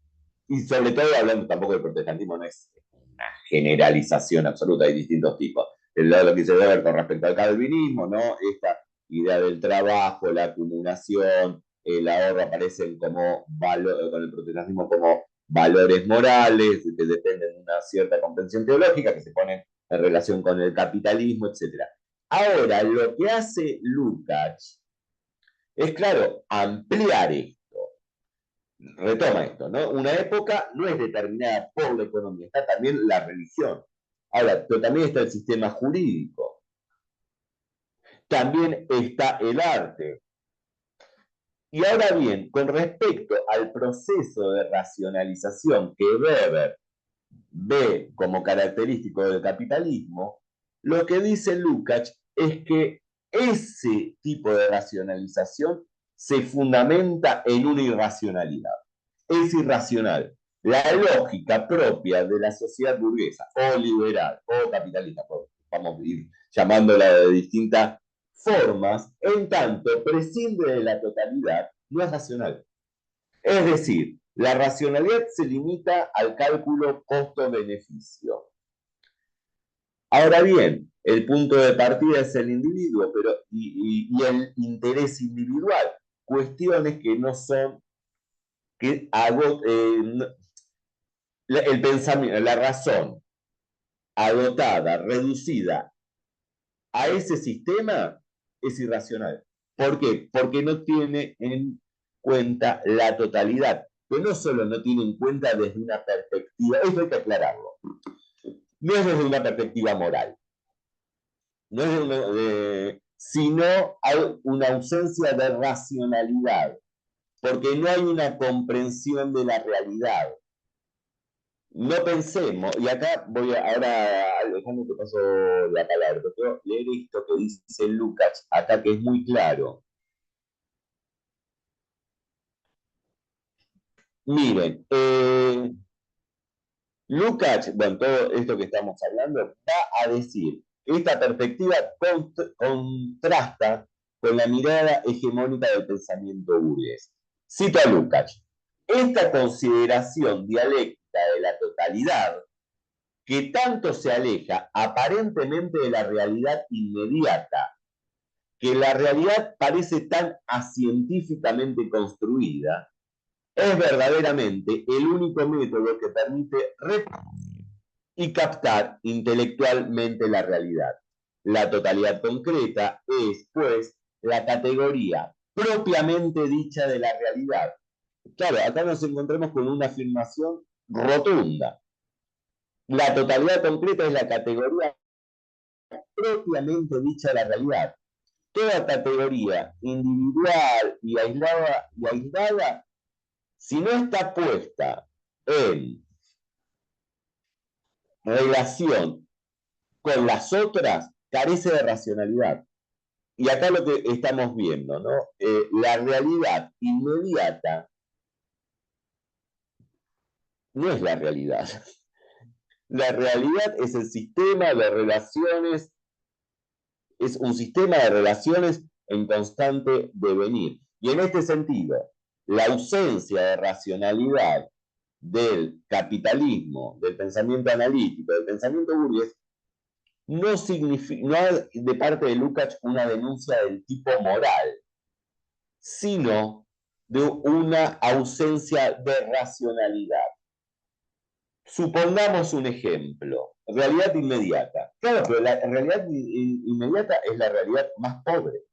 y sobre todo hablando tampoco del protestantismo, no es una generalización absoluta, hay distintos tipos. Lo que dice Weber con respecto al calvinismo, ¿no? Esta idea del trabajo, la acumulación, el ahorro aparecen como valor, con el protestantismo como valores morales que dependen de una cierta comprensión teológica que se ponen en relación con el capitalismo, etc. Ahora, lo que hace Lukács es, claro, ampliar esto. Retoma esto, ¿no? Una época no es determinada por la economía, está también la religión. Ahora, pero también está el sistema jurídico. También está el arte. Y ahora bien, con respecto al proceso de racionalización que Weber ve como característico del capitalismo, lo que dice Lukács es que ese tipo de racionalización se fundamenta en una irracionalidad. Es irracional. La lógica propia de la sociedad burguesa, o liberal, o capitalista, vamos a ir llamándola de distintas formas, en tanto prescinde de la totalidad, no es racional. Es decir, la racionalidad se limita al cálculo costo-beneficio. Ahora bien, el punto de partida es el individuo, pero y el interés individual, cuestiones que no son, que el pensamiento, la razón agotada, reducida a ese sistema es irracional. ¿Por qué? Porque no tiene en cuenta la totalidad, que no solo no tiene en cuenta desde una perspectiva, eso hay que aclararlo, no es desde una perspectiva moral, no es sino hay una ausencia de racionalidad, porque no hay una comprensión de la realidad. No pensemos, y acá ahora Alejandro te paso la palabra, pero quiero leer esto que dice Lukács acá, que es muy claro. Miren, Lukács, bueno, todo esto que estamos hablando, va a decir que esta perspectiva contrasta con la mirada hegemónica del pensamiento burgués. Cito a Lukács: esta consideración dialéctica de la totalidad, que tanto se aleja aparentemente de la realidad inmediata, que la realidad parece tan acientíficamente construida, es verdaderamente el único método que permite y captar intelectualmente la realidad. La totalidad concreta es, pues, la categoría propiamente dicha de la realidad. Claro, acá nos encontramos con una afirmación rotunda. La totalidad concreta es la categoría propiamente dicha de la realidad. Toda categoría individual y aislada, si no está puesta en relación con las otras, carece de racionalidad. Y acá lo que estamos viendo, ¿no? La realidad inmediata no es la realidad. La realidad es el sistema de relaciones, es un sistema de relaciones en constante devenir. Y en este sentido, la ausencia de racionalidad del capitalismo, del pensamiento analítico, del pensamiento burgués, no significa, no hay de parte de Lukács una denuncia del tipo moral, sino de una ausencia de racionalidad. Supongamos un ejemplo, realidad inmediata. Claro, pero la realidad inmediata es la realidad más pobre.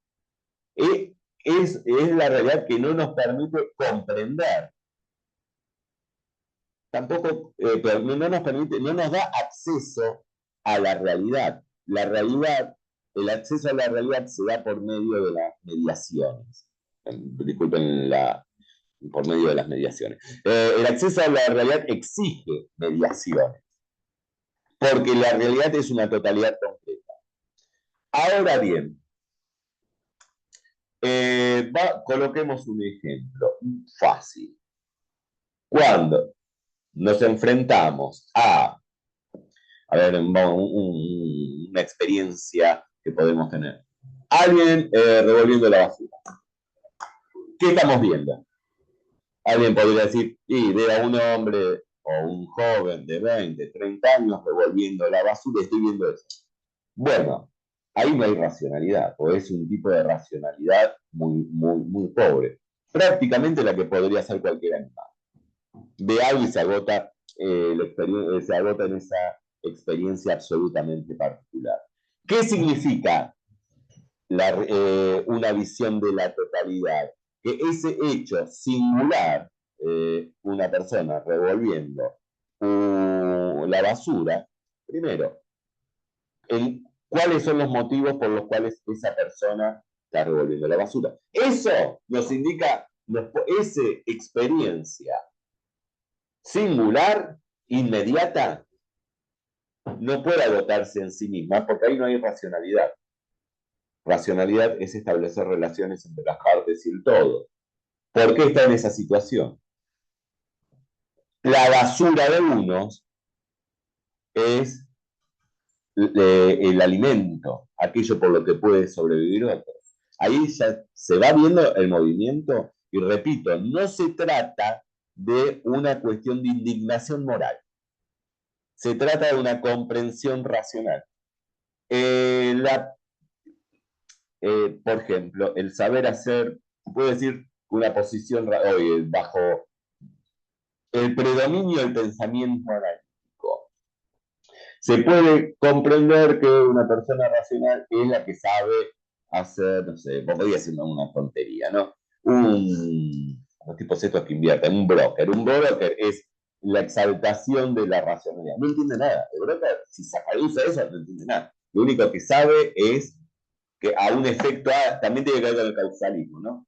Es la realidad que no nos permite comprender. Tampoco, pero no nos permite, no nos da acceso a la realidad. La realidad, el acceso a la realidad se da por medio de las mediaciones. Disculpen por medio de las mediaciones. El acceso a la realidad exige mediaciones, porque la realidad es una totalidad concreta. Ahora bien, coloquemos un ejemplo fácil. Cuando nos enfrentamos a A ver, una experiencia que podemos tener. Alguien revolviendo la basura. ¿Qué estamos viendo? Alguien podría decir, y ve a un hombre o un joven de 20, 30 años revolviendo la basura, estoy viendo eso. Bueno, ahí no hay racionalidad, o es un tipo de racionalidad muy pobre. Prácticamente la que podría ser cualquier animal. Ve algo y se agota, se agota en esa experiencia absolutamente particular. ¿Qué significa una visión de la totalidad? Que ese hecho singular, una persona revolviendo la basura, primero, ¿cuáles son los motivos por los cuales esa persona está revolviendo la basura? Eso nos indica esa experiencia singular, inmediata, no puede agotarse en sí misma porque ahí no hay racionalidad. Racionalidad es establecer relaciones entre las partes y el todo. ¿Por qué está en esa situación? La basura de unos es el alimento, aquello por lo que puede sobrevivir otro. Ahí ya se va viendo el movimiento y repito, no se trata de una cuestión de indignación moral. Se trata de una comprensión racional. Por ejemplo, el saber hacer, puedo decir una posición hoy bajo el predominio del pensamiento analítico. Se puede comprender que una persona racional es la que sabe hacer, no sé, podría ser una tontería, ¿no? Los tipos estos que invierten, un broker. Un broker es la exaltación de la racionalidad. No entiende nada. El broker, si se usa eso, no entiende nada. Lo único que sabe es que a un efecto A, también tiene que ver con el causalismo, ¿no?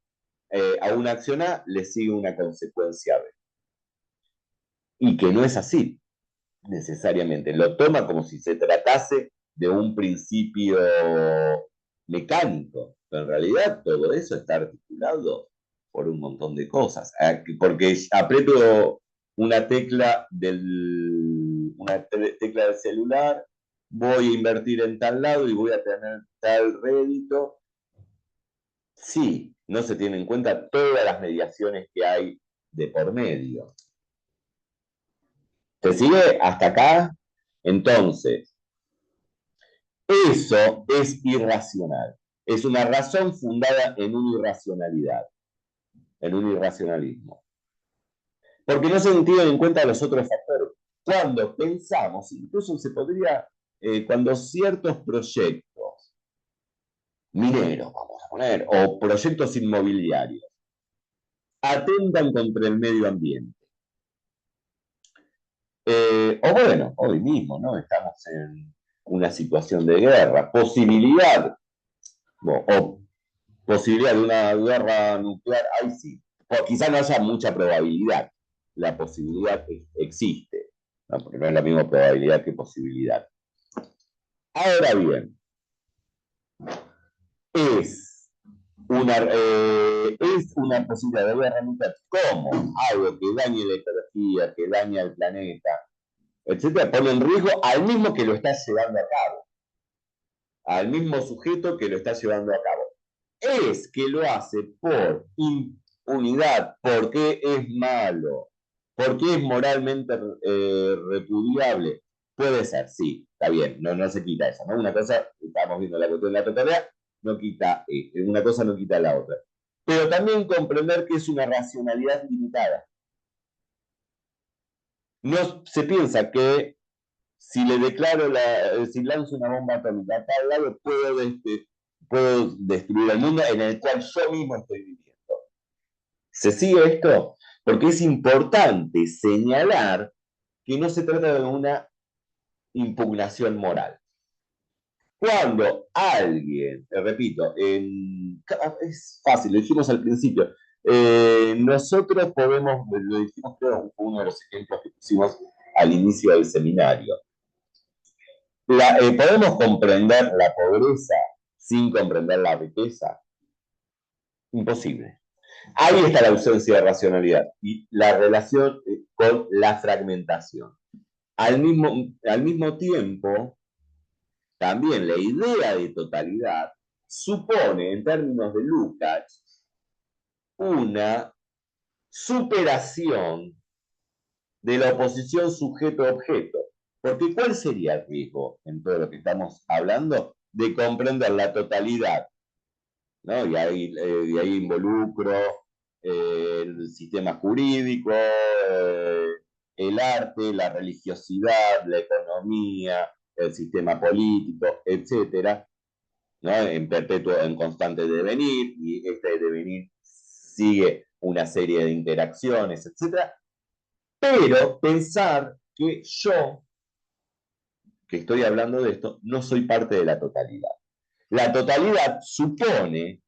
A una acción A le sigue una consecuencia B. Y que no es así, necesariamente. Lo toma como si se tratase de un principio mecánico, pero en realidad todo eso está articulado por un montón de cosas. Porque aprieto una tecla del celular, voy a invertir en tal lado y voy a tener tal rédito. Sí, no se tienen en cuenta todas las mediaciones que hay de por medio. ¿Se sigue hasta acá? Entonces, eso es irracional. Es una razón fundada en una irracionalidad, en un irracionalismo. Porque no se tienen en cuenta los otros factores. Cuando pensamos, incluso se podría, cuando ciertos proyectos mineros, vamos a poner, o proyectos inmobiliarios, atentan contra el medio ambiente. O bueno, hoy mismo, ¿no? Estamos en una situación de guerra, posibilidad de una guerra nuclear, ahí sí. Quizá no haya mucha probabilidad. La posibilidad existe, ¿no? Porque no es la misma probabilidad que posibilidad. Ahora bien, es una posibilidad de guerra nuclear como algo que dañe la ecología, que daña el planeta, etcétera, pone en riesgo al mismo que lo está llevando a cabo, al mismo sujeto que lo está llevando a cabo. Es que lo hace por impunidad, porque es malo, porque es moralmente repudiable. Puede ser, sí, está bien, no se quita eso, ¿no? Una cosa, estamos viendo la cuestión de la totalidad, no quita, una cosa no quita la otra. Pero también comprender que es una racionalidad limitada. No se piensa que si le declaro, si lanzo una bomba atómica a tal lado, puedo destruir el mundo en el cual yo mismo estoy viviendo. ¿Se sigue esto? Porque es importante señalar que no se trata de una impugnación moral. Cuando alguien, repito, es fácil, lo dijimos al principio, nosotros podemos, lo dijimos creo, fue uno de los ejemplos que pusimos al inicio del seminario. ¿Podemos comprender la pobreza sin comprender la riqueza? Imposible. Ahí está la ausencia de racionalidad y la relación con la fragmentación. Al mismo tiempo, también la idea de totalidad supone, en términos de Lukács, una superación de la oposición sujeto-objeto. Porque ¿cuál sería el riesgo en todo lo que estamos hablando? De comprender la totalidad, ¿no? Y ahí involucro el sistema jurídico, el arte, la religiosidad, la economía, el sistema político, etcétera, ¿no? En perpetuo, en constante devenir, y este devenir sigue una serie de interacciones, etcétera. Pero pensar que yo, que estoy hablando de esto, no soy parte de la totalidad. La totalidad supone,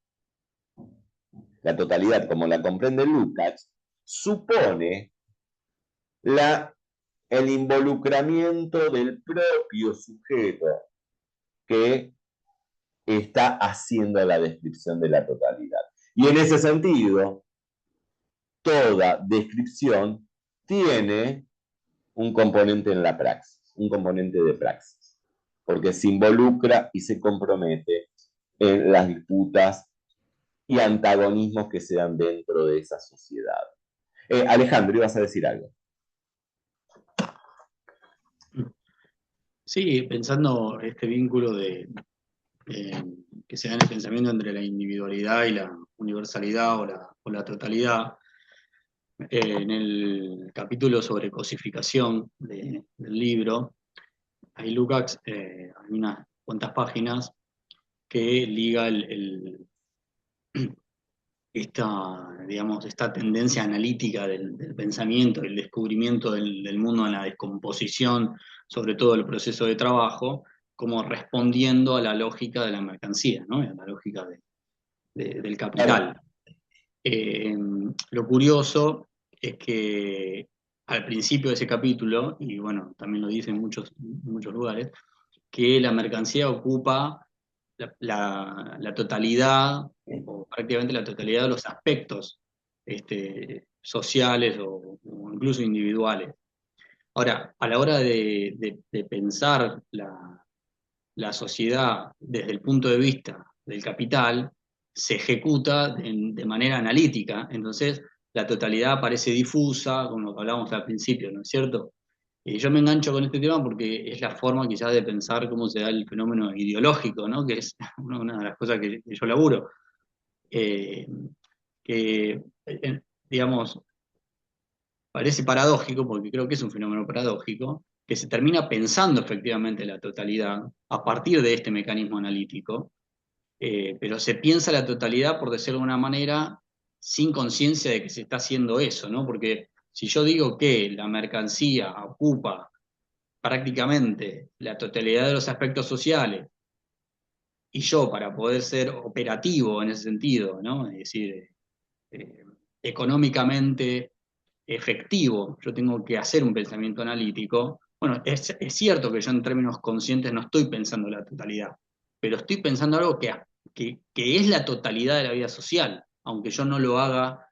la totalidad como la comprende Lukács, supone el involucramiento del propio sujeto que está haciendo la descripción de la totalidad. Y en ese sentido, toda descripción tiene un componente en la praxis, un componente de praxis, porque se involucra y se compromete en las disputas y antagonismos que se dan dentro de esa sociedad. Alejandro, ibas a decir algo. Sí, pensando este vínculo que se da en el pensamiento entre la individualidad y la universalidad o la totalidad, en el capítulo sobre cosificación del libro, hay Lukács, hay unas cuantas páginas que liga esta tendencia analítica del pensamiento, el descubrimiento del mundo en la descomposición, sobre todo el proceso de trabajo, como respondiendo a la lógica de la mercancía, ¿no? A la lógica del capital. Lo curioso es que al principio de ese capítulo, y bueno, también lo dice en muchos lugares, que la mercancía ocupa la totalidad, o prácticamente la totalidad de los aspectos sociales o incluso individuales. Ahora, a la hora de pensar la sociedad desde el punto de vista del capital, se ejecuta de manera analítica, entonces la totalidad parece difusa, como lo que hablábamos al principio, ¿no es cierto? Yo me engancho con este tema porque es la forma quizás de pensar cómo se da el fenómeno ideológico, ¿no? Que es una de las cosas que yo laburo. Eh, que, digamos, parece paradójico, porque creo que es un fenómeno paradójico, que se termina pensando efectivamente la totalidad a partir de este mecanismo analítico, pero se piensa la totalidad, por decirlo de alguna manera, sin conciencia de que se está haciendo eso, ¿no? Porque si yo digo que la mercancía ocupa prácticamente la totalidad de los aspectos sociales, y yo para poder ser operativo en ese sentido, ¿no? Es decir, eh, económicamente efectivo, yo tengo que hacer un pensamiento analítico. Bueno, es cierto que yo en términos conscientes no estoy pensando la totalidad, pero estoy pensando algo que es la totalidad de la vida social, aunque yo no lo haga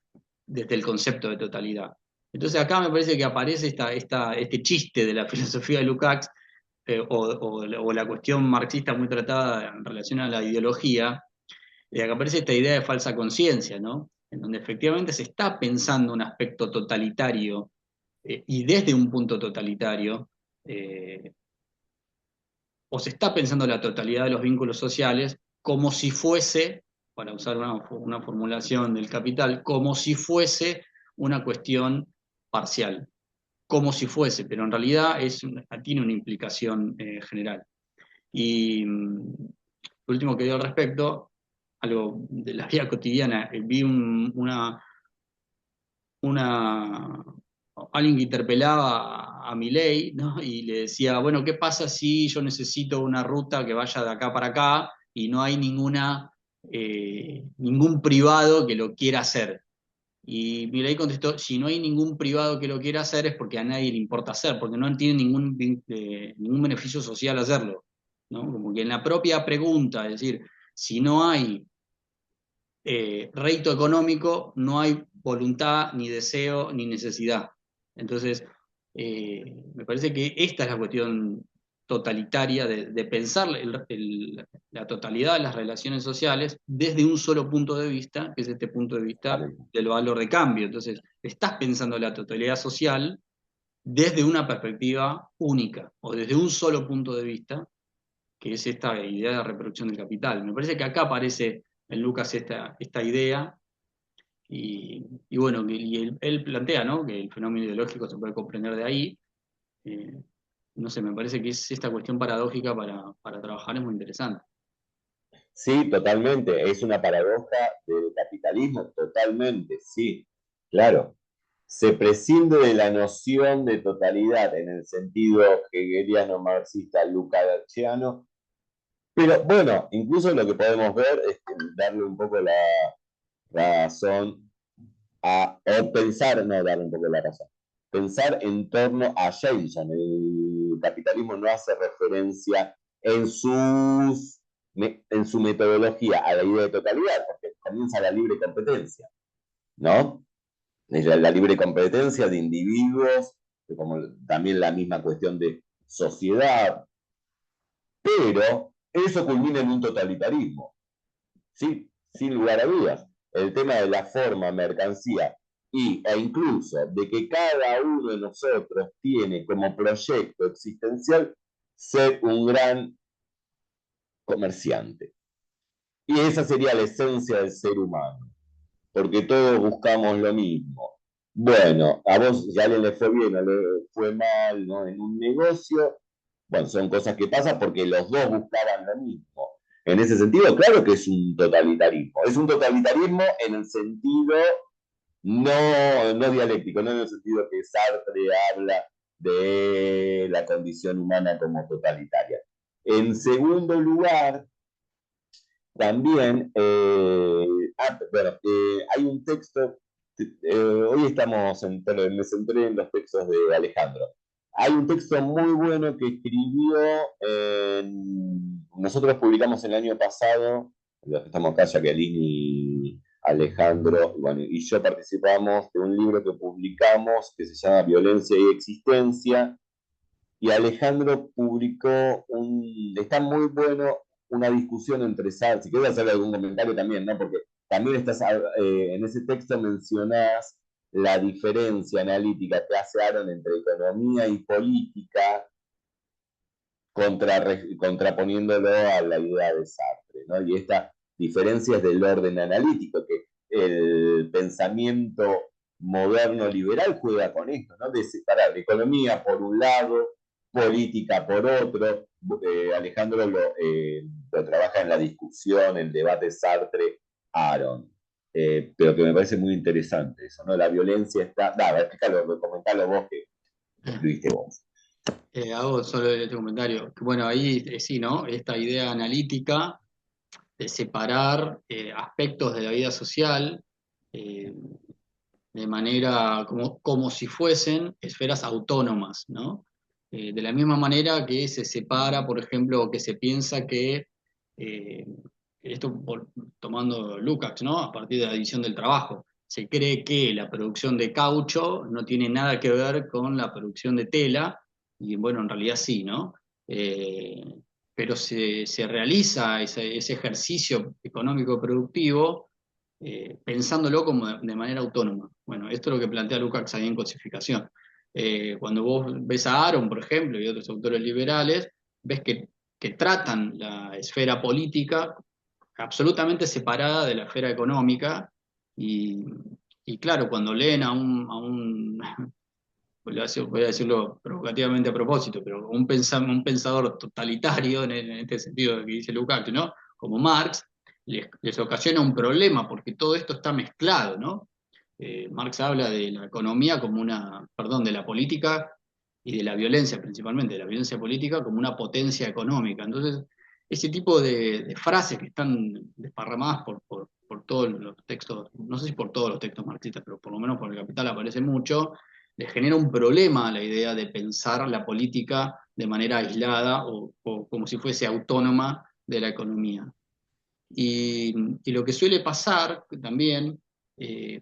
desde el concepto de totalidad. Entonces acá me parece que aparece este chiste de la filosofía de Lukács, o la cuestión marxista muy tratada en relación a la ideología, y acá aparece esta idea de falsa conciencia, ¿no? En donde efectivamente se está pensando un aspecto totalitario, y desde un punto totalitario, eh, o se está pensando la totalidad de los vínculos sociales como si fuese, para usar una formulación del Capital, como si fuese una cuestión parcial, como si fuese, pero en realidad tiene una implicación general. Y lo último que dio al respecto, algo de la vida cotidiana, vi alguien que interpelaba a Milei, ¿no? Y le decía, bueno, ¿qué pasa si yo necesito una ruta que vaya de acá para acá y no hay ningún privado que lo quiera hacer? Y Milei contestó, si no hay ningún privado que lo quiera hacer es porque a nadie le importa hacer, porque no tiene ningún beneficio social hacerlo, ¿no? Como que en la propia pregunta, es decir, si no hay rédito económico, no hay voluntad, ni deseo, ni necesidad. Entonces, Me parece que esta es la cuestión totalitaria de pensar la totalidad de las relaciones sociales desde un solo punto de vista, que es este punto de vista del valor de cambio. Entonces, estás pensando la totalidad social desde una perspectiva única o desde un solo punto de vista, que es esta idea de reproducción del capital. Me parece que acá aparece en Lucas esta idea y bueno, él plantea, ¿no?, que el fenómeno ideológico se puede comprender de ahí. Eh, no sé, me parece que es esta cuestión paradójica para trabajar, es muy interesante. Sí, totalmente. Es una paradoja del capitalismo, totalmente, sí, claro. Se prescinde de la noción de totalidad en el sentido hegeliano, marxista, lucasiano, pero bueno, incluso lo que podemos ver es darle un poco la razón o pensar, no darle un poco la razón, pensar en torno a Jameson. El capitalismo no hace referencia en su metodología a la idea de totalidad, porque comienza la libre competencia, ¿no? Es la libre competencia de individuos, como también la misma cuestión de sociedad, pero eso culmina en un totalitarismo, ¿sí? Sin lugar a dudas. El tema de la forma, mercancía e incluso de que cada uno de nosotros tiene como proyecto existencial ser un gran comerciante. Y esa sería la esencia del ser humano, porque todos buscamos lo mismo. Bueno, a vos ya le fue bien o le fue mal, ¿no?, en un negocio. Bueno, son cosas que pasan porque los dos buscaban lo mismo. En ese sentido, claro que es un totalitarismo. Es un totalitarismo en el sentido no dialéctico, no en el sentido que Sartre habla de la condición humana como totalitaria. En segundo lugar, también, bueno, hay un texto, hoy me centré en los textos de Alejandro. Hay un texto muy bueno que escribió, nosotros publicamos el año pasado, los que estamos acá, Jacqueline y Alejandro, bueno, y yo participamos de un libro que publicamos que se llama Violencia y Existencia, y Alejandro publicó está muy bueno, una discusión entre Sartre. Si quieres hacer algún comentario también, ¿no? Porque también en ese texto mencionás la diferencia analítica que hace Aron entre economía y política, contraponiéndolo a la idea de Sartre, ¿no? Y esta diferencia es del orden analítico, que el pensamiento moderno liberal juega con esto, ¿no? De separar economía por un lado, política por otro. Alejandro lo trabaja en la discusión, el debate Sartre-Aron. Pero que me parece muy interesante eso, ¿no? La violencia está... Nada, explícalo, comentalo vos que lo escribiste vos. Hago solo este comentario. Bueno, ahí sí, ¿no? Esta idea analítica de separar aspectos de la vida social eh, de manera como si fuesen esferas autónomas, ¿no? De la misma manera que se separa, por ejemplo, que se piensa que, eh, tomando Lukács, ¿no?, a partir de la división del trabajo, se cree que la producción de caucho no tiene nada que ver con la producción de tela, y bueno, en realidad sí, ¿no? Pero se realiza ese ejercicio económico productivo pensándolo como de manera autónoma. Bueno, esto es lo que plantea Lukács ahí en Cosificación. Cuando vos ves a Aron, por ejemplo, y otros autores liberales, ves que tratan la esfera política absolutamente separada de la esfera económica y, y claro, cuando leen a un voy a decirlo provocativamente a propósito, pero un pensador totalitario en este sentido que dice Lukács, ¿no?, como Marx, les ocasiona un problema porque todo esto está mezclado, ¿no? Marx habla de la economía como de la política y de la violencia principalmente, de la violencia política como una potencia económica. Entonces, ese tipo de frases que están desparramadas por todos los textos, no sé si por todos los textos marxistas, pero por lo menos por el Capital aparece mucho, le genera un problema a la idea de pensar la política de manera aislada o como si fuese autónoma de la economía. Y lo que suele pasar también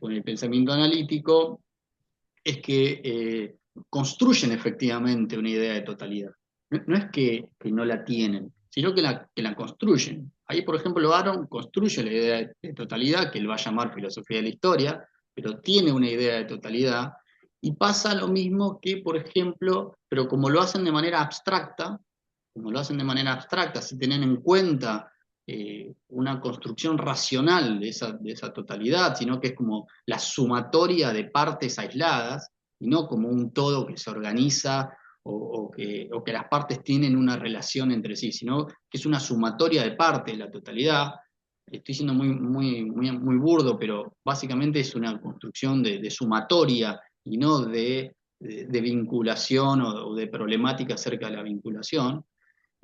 con el pensamiento analítico es que construyen efectivamente una idea de totalidad. No es que no la tienen, sino que la construyen. Ahí, por ejemplo, Aron construye la idea de totalidad, que él va a llamar filosofía de la historia, pero tiene una idea de totalidad, y pasa lo mismo que, por ejemplo, pero como lo hacen de manera abstracta, si tienen en cuenta una construcción racional de esa totalidad, sino que es como la sumatoria de partes aisladas, y no como un todo que se organiza o que las partes tienen una relación entre sí, sino que es una sumatoria de partes, la totalidad. Estoy siendo muy burdo, pero básicamente es una construcción de sumatoria y no de vinculación o de problemática acerca de la vinculación.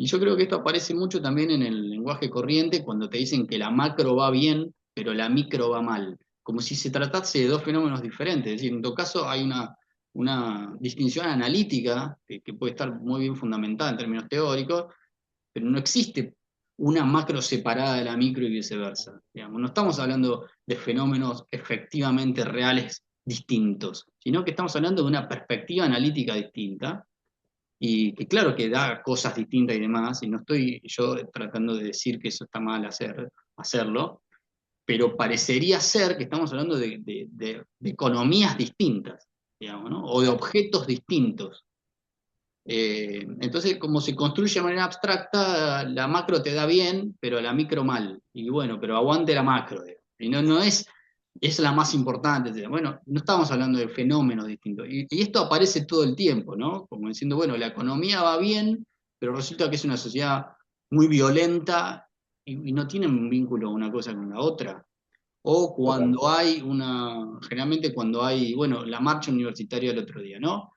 Y yo creo que esto aparece mucho también en el lenguaje corriente cuando te dicen que la macro va bien, pero la micro va mal, como si se tratase de dos fenómenos diferentes. Es decir, en todo caso hay una distinción analítica que puede estar muy bien fundamentada en términos teóricos, pero no existe una macro separada de la micro y viceversa. Digamos. No estamos hablando de fenómenos efectivamente reales distintos, sino que estamos hablando de una perspectiva analítica distinta y que claro que da cosas distintas y demás, y no estoy yo tratando de decir que eso está mal hacerlo, pero parecería ser que estamos hablando de economías distintas, digamos, ¿no? O de objetos distintos. Entonces, como se construye de manera abstracta, la macro te da bien, pero la micro mal. Y bueno, pero aguante la macro. Y no es la más importante. Bueno, no estamos hablando de fenómenos distintos. Y esto aparece todo el tiempo, ¿no? Como diciendo, bueno, la economía va bien, pero resulta que es una sociedad muy violenta y no tienen un vínculo una cosa con la otra. O cuando hay generalmente cuando hay, bueno, la marcha universitaria del otro día, ¿no?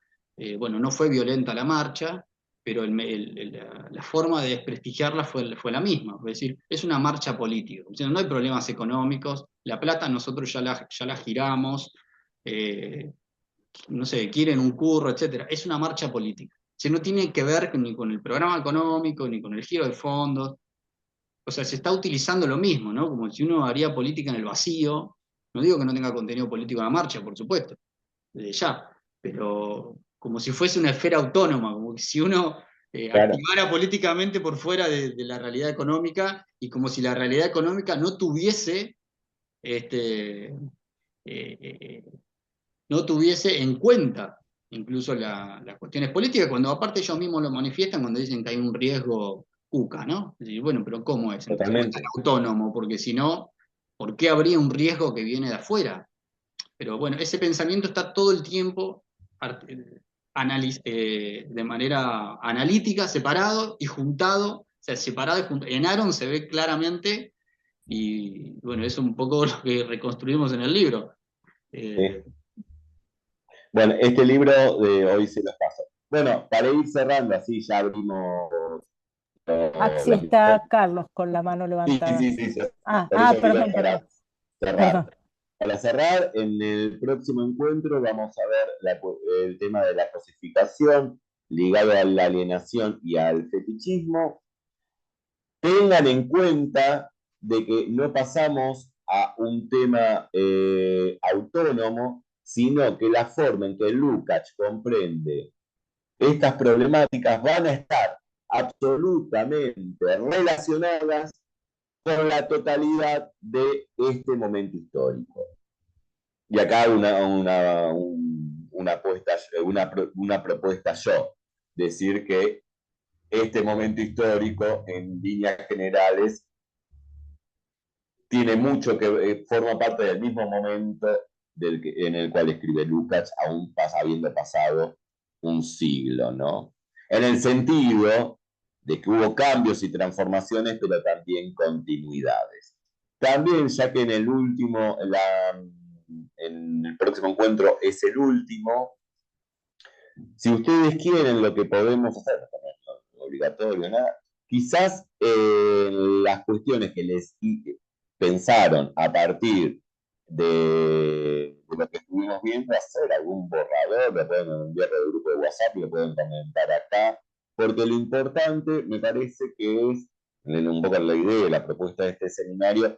Bueno, no fue violenta la marcha, pero la forma de desprestigiarla fue la misma. Es decir, es una marcha política. O sea, no hay problemas económicos, la plata nosotros ya la giramos, eh, no sé, quieren un curro, etcétera. Es una marcha política. O sea, no tiene que ver ni con el programa económico, ni con el giro de fondos. O sea, se está utilizando lo mismo, ¿no? Como si uno haría política en el vacío. No digo que no tenga contenido político en la marcha, por supuesto, desde ya, pero como si fuese una esfera autónoma, como que si uno Claro. activara políticamente por fuera de la realidad económica y como si la realidad económica no tuviese, este, no tuviese en cuenta incluso las cuestiones políticas, cuando aparte ellos mismos lo manifiestan cuando dicen que hay un riesgo cuca, ¿no? Es decir, bueno, pero ¿cómo es? Entonces no es tan Totalmente. autónomo, porque si no, ¿por qué habría un riesgo que viene de afuera? Pero bueno, ese pensamiento está todo el tiempo de manera analítica, separado y juntado, o sea, separado y juntado. En Aaron se ve claramente, y bueno, es un poco lo que reconstruimos en el libro. Sí. Bueno, este libro de hoy se los paso. Bueno, para ir cerrando, así ya abrimos Axi la está Carlos con la mano Sí, levantada. sí, sí, sí. Ah, Por eso quiero perdón, perdón, cerrar. perdón. Para cerrar, en el próximo encuentro vamos a ver el tema de la cosificación ligado a la alienación y al fetichismo. Tengan en cuenta de que no pasamos a un tema autónomo, sino que la forma en que Lukács comprende estas problemáticas van a estar absolutamente relacionadas con la totalidad de este momento histórico. Y acá una propuesta yo, decir que este momento histórico, en líneas generales, tiene mucho que forma parte del mismo momento en el cual escribe Lukács, aún habiendo pasado un siglo, ¿no? En el sentido de que hubo cambios y transformaciones, pero también continuidades. También, ya que en el próximo encuentro es el último, si ustedes quieren, lo que podemos hacer, no es obligatorio, nada, quizás las cuestiones que les pensaron a partir de lo que estuvimos viendo, hacer algún borrador, lo pueden enviar al grupo de WhatsApp y lo pueden comentar acá, porque lo importante me parece que es, un poco la idea, la propuesta de este seminario,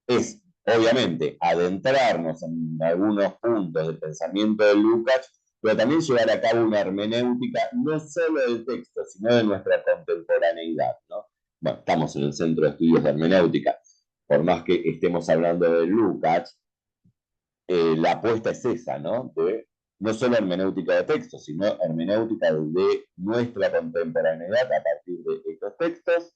es obviamente adentrarnos en algunos puntos del pensamiento de Lukács, pero también llevar a cabo una hermenéutica no solo del texto, sino de nuestra contemporaneidad, ¿no? Bueno, estamos en el Centro de Estudios de Hermenéutica, por más que estemos hablando de Lukács, la apuesta es esa, ¿no? De no solo hermenéutica de textos, sino hermenéutica de nuestra contemporaneidad a partir de estos textos.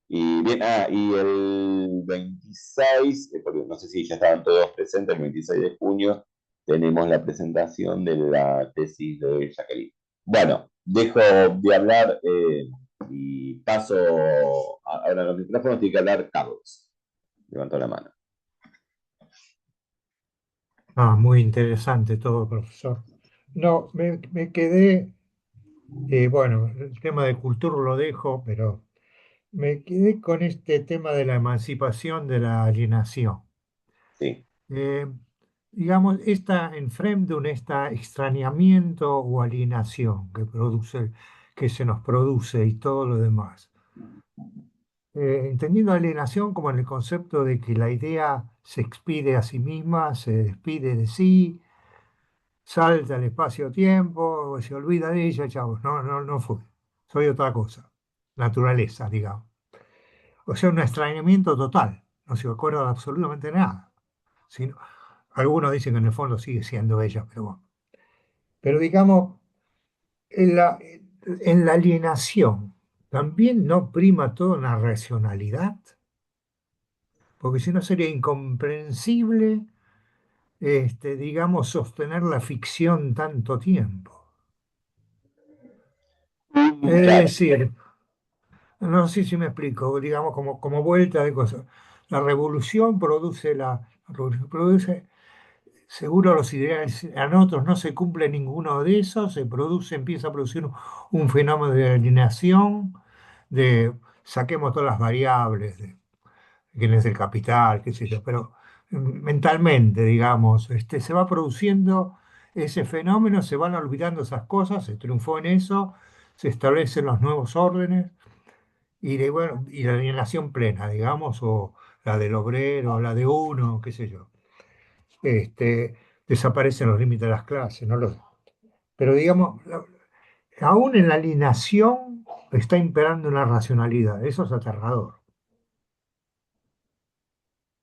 Y bien, y el 26, porque no sé si ya estaban todos presentes, el 26 de junio tenemos la presentación de la tesis de Jacqueline. Bueno, dejo de hablar y paso ahora a los micrófonos, tiene que hablar Carlos. Levantó la mano. Muy interesante todo, profesor. No, me quedé, bueno, el tema de cultura lo dejo, pero me quedé con este tema de la emancipación de la alienación. Sí. Eh, digamos, esta en Fremdun, esta extrañamiento o alienación que produce, que se nos produce y todo lo demás. Entendiendo alienación como en el concepto de que la idea se expide a sí misma, se despide de sí, salta al espacio-tiempo, se olvida de ella, chavos, no fue, soy otra cosa, naturaleza, digamos. O sea, un extrañamiento total, no se acuerda de absolutamente nada. Sino, algunos dicen que en el fondo sigue siendo ella, pero bueno. Pero digamos, en la alienación también no prima toda una racionalidad, porque si no sería incomprensible, digamos, sostener la ficción tanto tiempo. Es Claro. decir, no sé si me explico, digamos, como vuelta de cosas. La revolución produce, seguro los ideales a nosotros no se cumple ninguno de esos, empieza a producir un fenómeno de alienación, de saquemos todas las variables, de quién es el capital, qué sé yo, pero mentalmente, digamos, se va produciendo ese fenómeno, se van olvidando esas cosas, se triunfó en eso, se establecen los nuevos órdenes bueno, y la alienación plena, digamos, o la del obrero, la de uno, qué sé yo. Desaparecen los límites de las clases, ¿no? Pero digamos, aún en la alienación está imperando una racionalidad, eso es aterrador.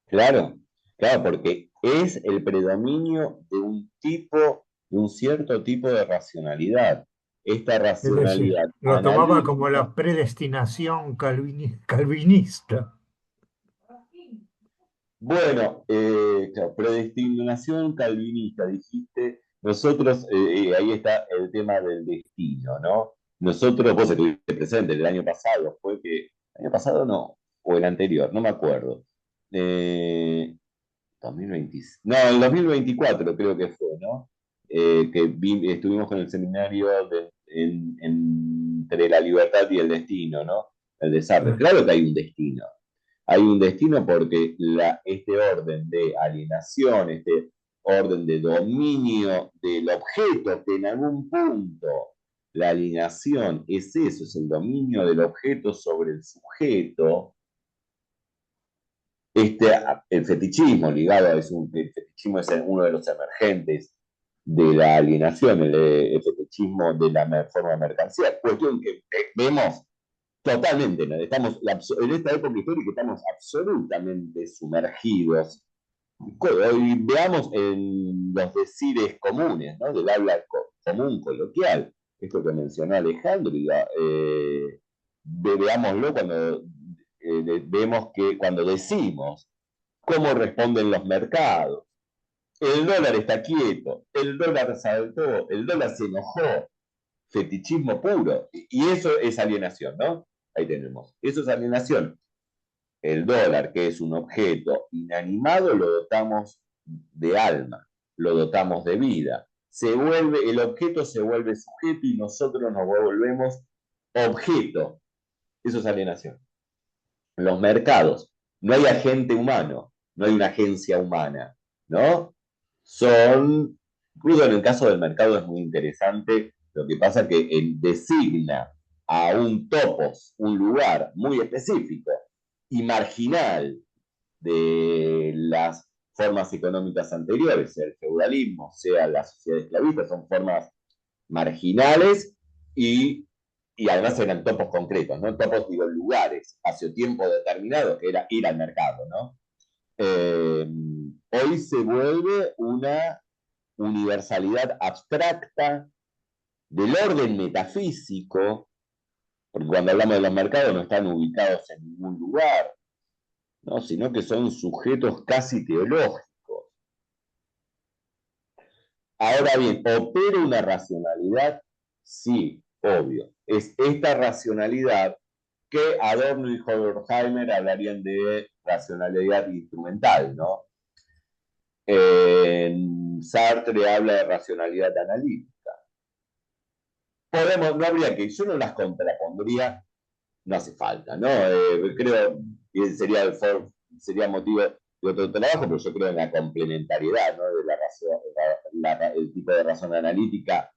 Claro, claro, porque es el predominio de un cierto tipo de racionalidad. Esta Es decir, racionalidad lo tomaba como analítica. la predestinación calvinista. Bueno, claro, predestinación calvinista, dijiste. Nosotros, ahí está el tema del destino, ¿no? Nosotros, vos estuviste presente el año pasado, el año pasado no, o el anterior, no me acuerdo. Eh, 2020, no, el 2024 creo que fue, ¿no? Estuvimos con el seminario entre la libertad y el destino, ¿no? El desarrollo. Claro que hay un destino. Hay un destino porque este orden de alienación, este orden de dominio del objeto, que en algún punto la alienación es eso, es el dominio del objeto sobre el sujeto. El fetichismo ligado el fetichismo es uno de los emergentes de la alienación, el fetichismo de la forma de mercancía, cuestión que vemos totalmente, ¿no? Estamos en esta época histórica estamos absolutamente sumergidos. Y veamos en los decires comunes, ¿no? Del habla común, coloquial, esto que mencionó Alejandro, veámoslo cuando vemos que cuando decimos cómo responden los mercados. El dólar está quieto, el dólar saltó, el dólar se enojó, fetichismo puro. Y eso es alienación, ¿no? Ahí tenemos. Eso es alienación. El dólar, que es un objeto inanimado, lo dotamos de alma, lo dotamos de vida. El objeto se vuelve sujeto y nosotros nos volvemos objeto. Eso es alienación. Los mercados, no hay agente humano, no hay una agencia humana, ¿no? Incluso en el caso del mercado es muy interesante, lo que pasa que él designa a un topos, un lugar muy específico y marginal de las formas económicas anteriores, sea el feudalismo, sea la sociedad esclavista, son formas marginales y además eran topos concretos, ¿no? Topos, digo, lugares, hace tiempo determinado, que era ir al mercado, ¿no? Hoy se vuelve una universalidad abstracta del orden metafísico, porque cuando hablamos de los mercados no están ubicados en ningún lugar, ¿no? Sino que son sujetos casi teológicos. Ahora bien, ¿opera una racionalidad? Sí, obvio. Es esta racionalidad que Adorno y Horkheimer hablarían de racionalidad instrumental, ¿no? Sartre habla de racionalidad analítica. No habría que, yo no las contrapondría, no hace falta, ¿no? Creo que sería motivo de otro trabajo, pero yo creo en la complementariedad, ¿no? De la razón, el tipo de razón analítica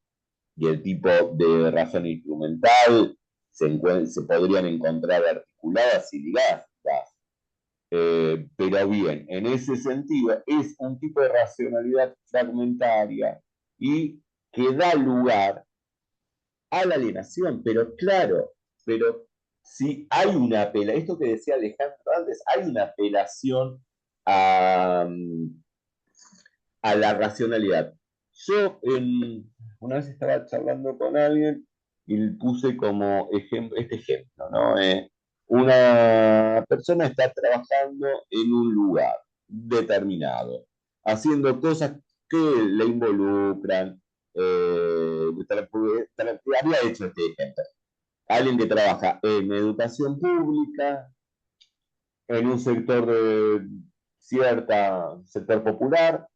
y el tipo de razón instrumental se podrían encontrar articuladas y ligadas. Pero bien, en ese sentido es un tipo de racionalidad fragmentaria y que da lugar a la alienación, pero claro, pero si hay una apelación, esto que decía Alejandro antes, hay una apelación a, a la racionalidad. Yo una vez estaba charlando con alguien y puse como este ejemplo, ¿no? Una persona está trabajando en un lugar determinado, haciendo cosas que le involucran. Había hecho este ejemplo. Alguien que trabaja en educación pública, en un sector de sector popular,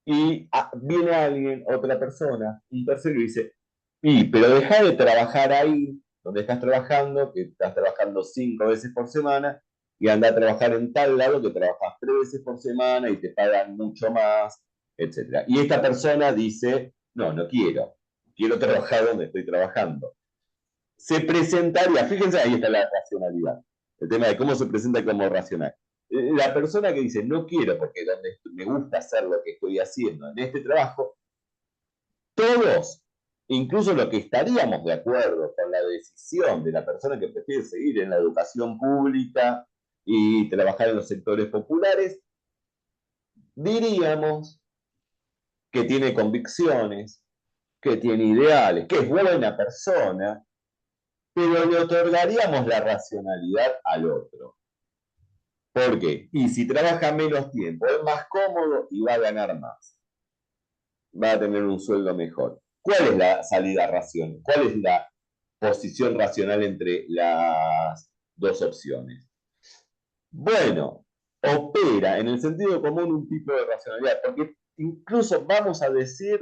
y viene alguien, otra persona, un tercero, y dice, pero deja de trabajar ahí, donde estás trabajando, que estás trabajando 5 veces por semana, y anda a trabajar en tal lado que trabajas 3 veces por semana y te pagan mucho más, etc. Y esta persona dice, no, no quiero trabajar donde estoy trabajando. Se presentaría, fíjense, ahí está la racionalidad, el tema de cómo se presenta como racional. La persona que dice, no quiero porque donde me gusta hacer lo que estoy haciendo en este trabajo, todos, incluso los que estaríamos de acuerdo con la decisión de la persona que prefiere seguir en la educación pública y trabajar en los sectores populares, diríamos que tiene convicciones, que tiene ideales, que es buena persona, pero le otorgaríamos la racionalidad al otro. ¿Por qué? Y si trabaja menos tiempo, es más cómodo y va a ganar más. Va a tener un sueldo mejor. ¿Cuál es la salida racional? ¿Cuál es la posición racional entre las dos opciones? Bueno, opera en el sentido común un tipo de racionalidad, porque incluso vamos a decir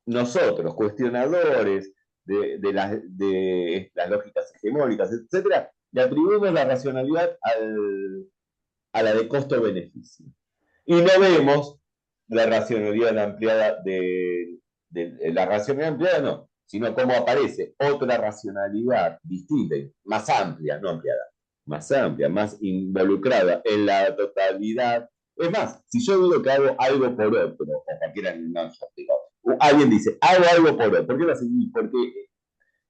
nosotros, cuestionadores de las lógicas hegemónicas, etc., le atribuimos la racionalidad a la de costo-beneficio. Y no vemos la racionalidad ampliada la racionalidad ampliada no, sino cómo aparece otra racionalidad distinta, más amplia, no ampliada, más amplia, más involucrada en la totalidad. Es más, si yo digo que hago algo por otro, o cualquiera, no, yo digo, alguien dice, hago algo por otro, ¿por qué lo hace? Porque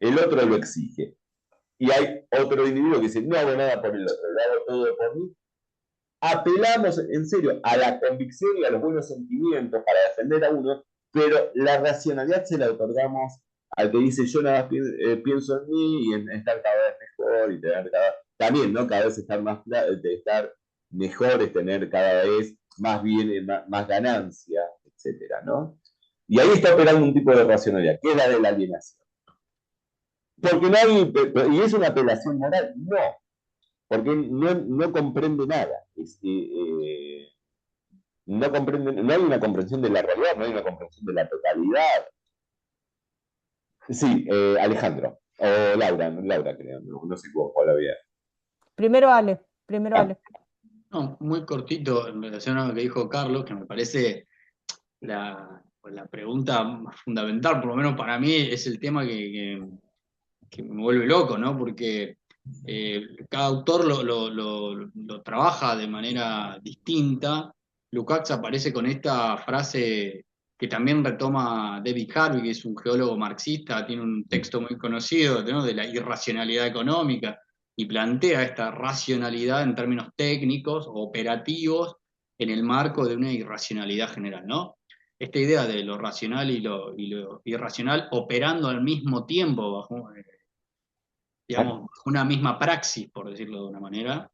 el otro lo exige. Y hay otro individuo que dice, no hago nada por el otro, lo hago todo por mí. Apelamos en serio a la convicción y a los buenos sentimientos para defender a uno, pero la racionalidad se la otorgamos al que dice yo nada más pienso en mí y en estar cada vez mejor y tener también, ¿no? Cada vez estar estar mejor es tener cada vez más bien, más ganancia, etcétera, ¿no? Y ahí está operando un tipo de racionalidad, que es la de la alienación. Porque nadie, y es una apelación moral, no, porque no comprende nada. No comprende, no hay una comprensión de la realidad, no hay una comprensión de la totalidad. Sí, Alejandro, o Laura creo, no sé cuál había. Primero Ale, primero Ale. No, muy cortito en relación a lo que dijo Carlos, que me parece la pregunta fundamental, por lo menos para mí, es el tema que me vuelve loco, ¿no? Porque cada autor lo trabaja de manera distinta Lukács aparece con esta frase que también retoma David Harvey, que es un geólogo marxista, tiene un texto muy conocido, ¿no?, de la irracionalidad económica, y plantea esta racionalidad en términos técnicos, operativos, en el marco de una irracionalidad general, ¿no? Esta idea de lo racional y lo irracional operando al mismo tiempo bajo, digamos, bajo una misma praxis, por decirlo de una manera.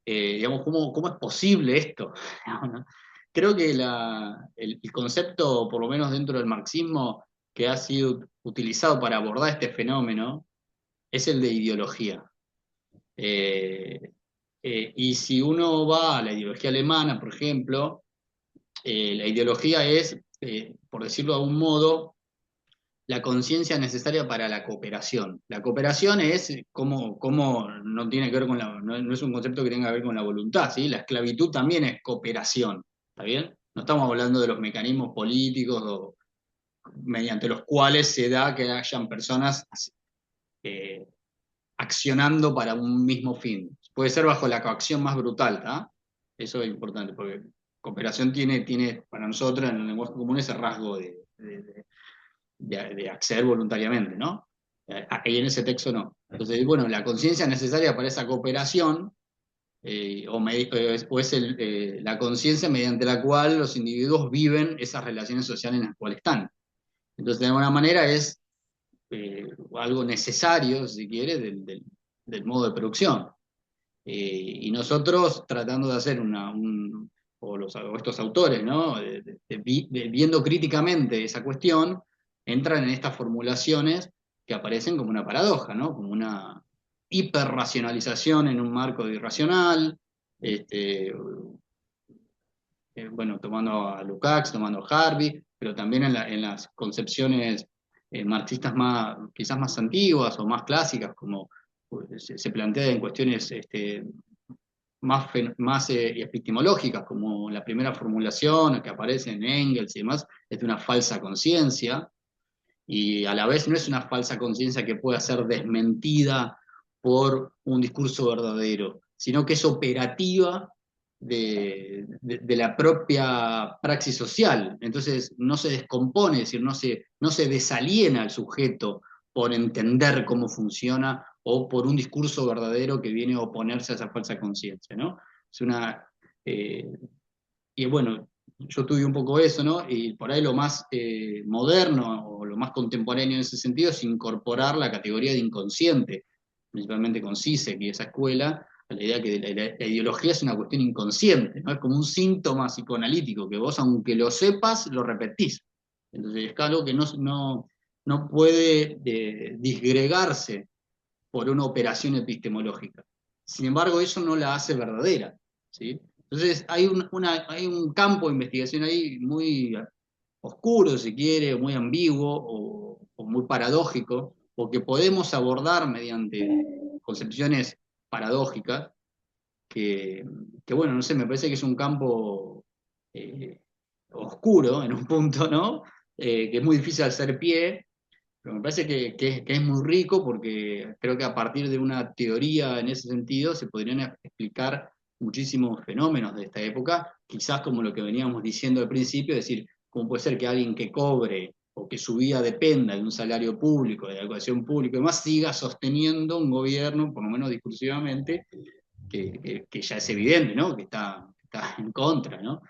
Digamos, ¿cómo es posible esto? ¿No? Creo que el concepto, por lo menos dentro del marxismo, que ha sido utilizado para abordar este fenómeno, es el de ideología. Eh, y si uno va a la ideología alemana, por ejemplo, la ideología es, por decirlo de algún modo, la conciencia necesaria para la cooperación. La cooperación es como no tiene que ver con no es un concepto que tenga que ver con la voluntad, ¿sí? La esclavitud también es cooperación, ¿está bien? No estamos hablando de los mecanismos políticos mediante los cuales se da que hayan personas eh, accionando para un mismo fin. Puede ser bajo la coacción más brutal, ¿está? Eso es importante, porque cooperación tiene para nosotros en el lenguaje común ese rasgo de acceder voluntariamente, ¿no? Y en ese texto no. Entonces, bueno, la conciencia necesaria para esa cooperación, o es la conciencia mediante la cual los individuos viven esas relaciones sociales en las cuales están. Entonces, de alguna manera es algo necesario, si quiere, del modo de producción. Y nosotros tratando de hacer o estos autores, ¿no?, viendo críticamente esa cuestión, entran en estas formulaciones que aparecen como una paradoja, ¿no?, como una hiperracionalización en un marco de irracional, bueno, tomando a Lukács, tomando a Harvey, pero también en las concepciones marxistas quizás más antiguas o más clásicas, como se plantea en cuestiones más epistemológicas, como la primera formulación que aparece en Engels y demás, es de una falsa conciencia, y a la vez no es una falsa conciencia que pueda ser desmentida por un discurso verdadero, sino que es operativa de la propia praxis social. Entonces no se descompone, es decir, no se desaliena al sujeto por entender cómo funciona o por un discurso verdadero que viene a oponerse a esa falsa conciencia, ¿no? Es y bueno, yo estudié un poco eso, ¿no? Y por ahí lo más moderno o lo más contemporáneo en ese sentido es incorporar la categoría de inconsciente, principalmente con Zizek y esa escuela, a la idea que la ideología es una cuestión inconsciente, ¿no? Es como un síntoma psicoanalítico, que vos, aunque lo sepas, lo repetís. Entonces es algo que no puede disgregarse por una operación epistemológica. Sin embargo, eso no la hace verdadera, ¿sí? Entonces hay un campo de investigación ahí muy oscuro, si quiere, muy ambiguo o muy paradójico, o que podemos abordar mediante concepciones paradójicas, que bueno, no sé, me parece que es un campo oscuro en un punto, ¿no? Que es muy difícil hacer pie, pero me parece que es muy rico porque creo que a partir de una teoría en ese sentido se podrían explicar muchísimos fenómenos de esta época, quizás como lo que veníamos diciendo al principio, es decir, cómo puede ser que alguien que cobre o que su vida dependa de un salario público, de la educación pública y demás, siga sosteniendo un gobierno, por lo menos discursivamente, que ya es evidente, ¿no?, que está en contra, ¿no?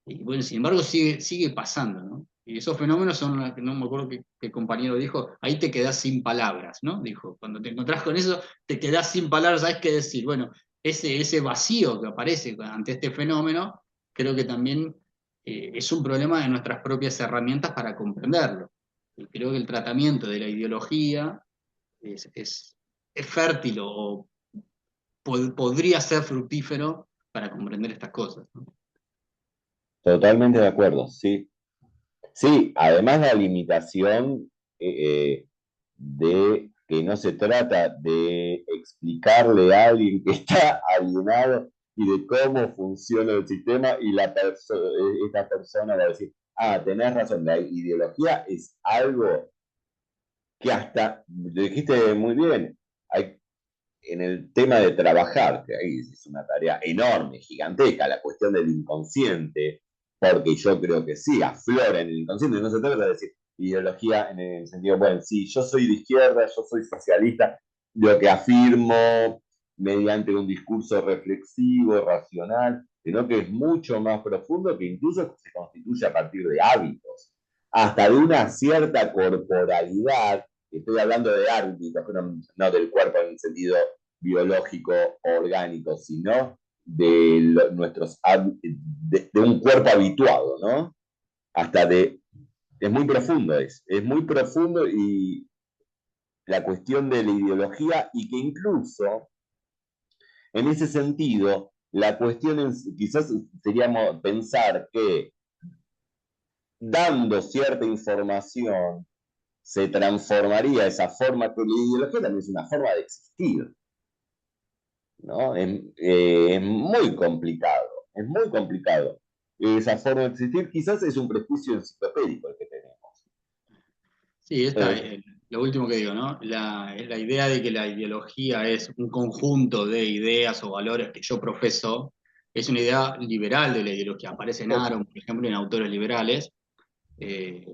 Y bueno, sin embargo sigue pasando, ¿no? Y esos fenómenos son, no me acuerdo qué compañero dijo, ahí te quedás sin palabras, ¿no? Dijo, cuando te encontrás con eso, te quedás sin palabras, ¿sabes qué decir? Bueno, ese vacío que aparece ante este fenómeno, creo que también es un problema de nuestras propias herramientas para comprenderlo. Y creo que el tratamiento de la ideología es fértil o podría ser fructífero para comprender estas cosas, ¿no? Totalmente de acuerdo, sí. Sí, además la limitación de que no se trata de explicarle a alguien que está alienado y de cómo funciona el sistema y esta persona va a decir, ah, tenés razón, la ideología es algo que hasta, lo dijiste muy bien, en el tema de trabajar, que ahí es una tarea enorme, gigantesca, la cuestión del inconsciente, porque yo creo que sí, aflora en el inconsciente, no se trata de decir ideología en el sentido, bueno, sí, yo soy de izquierda, yo soy socialista, lo que afirmo mediante un discurso reflexivo, racional, sino que es mucho más profundo, que incluso se constituye a partir de hábitos, hasta de una cierta corporalidad. Estoy hablando de hábitos, no del cuerpo en el sentido biológico orgánico, sino de nuestros de un cuerpo habituado, ¿no? Hasta de es muy profundo, es muy profundo, y la cuestión de la ideología, y que incluso en ese sentido la cuestión quizás seríamos pensar que dando cierta información se transformaría esa forma, que la ideología también es una forma de existir, ¿no? Es muy complicado, es muy complicado. Esa forma de existir quizás es un prejuicio enciclopédico el que tenemos. Sí, lo último que digo, ¿no? La idea de que la ideología es un conjunto de ideas o valores que yo profeso, es una idea liberal de la ideología. Aparece en Aron, por ejemplo, en autores liberales. eh,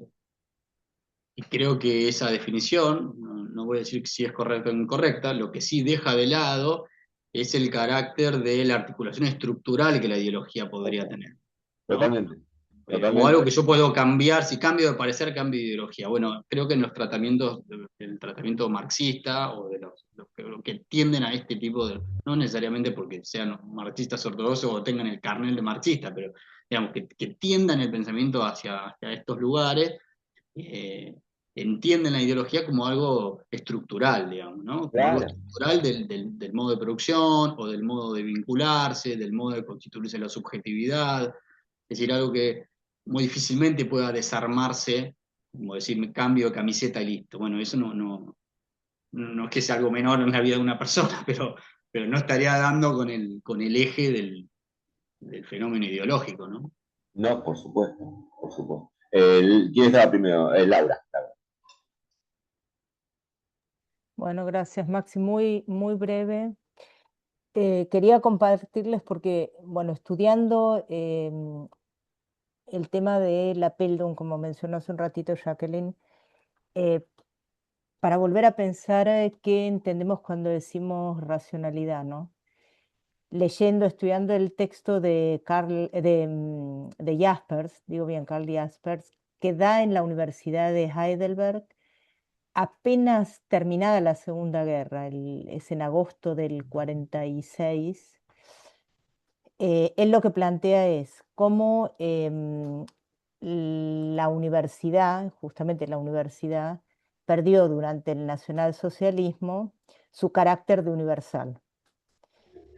y creo que esa definición, no voy a decir si es correcta o incorrecta, lo que sí deja de lado es el carácter de la articulación estructural que la ideología podría tener, ¿no? Totalmente, O algo totalmente. que yo puedo cambiar, si cambio de parecer, cambio de ideología. Bueno, creo que en los tratamientos, el tratamiento marxista o de los que tienden a este tipo de, no necesariamente porque sean marxistas ortodoxos o tengan el carnet de marxista, pero digamos que tiendan el pensamiento hacia estos lugares, eh, entienden la ideología como algo estructural, digamos, ¿no? Como algo Claro. estructural del modo de producción o del modo de vincularse, del modo de constituirse la subjetividad. Es decir, algo que muy difícilmente pueda desarmarse, como decir, me cambio de camiseta y listo. Bueno, eso no es que sea algo menor en la vida de una persona, pero no estaría dando con el eje del fenómeno ideológico, ¿no? No, por supuesto, por supuesto. ¿Quién estaba primero? Laura. Laura. Bueno, gracias, Maxi. Muy, muy breve. Quería compartirles porque, bueno, estudiando el tema de la Peldon, como mencionó hace un ratito Jacqueline, eh, para volver a pensar qué entendemos cuando decimos racionalidad, ¿no? Leyendo, estudiando el texto de de Jaspers, digo bien, Karl Jaspers, que da en la Universidad de Heidelberg apenas terminada la Segunda Guerra, es en agosto del 46. Él lo que plantea es cómo la universidad, justamente la universidad, perdió durante el nacionalsocialismo su carácter de universal.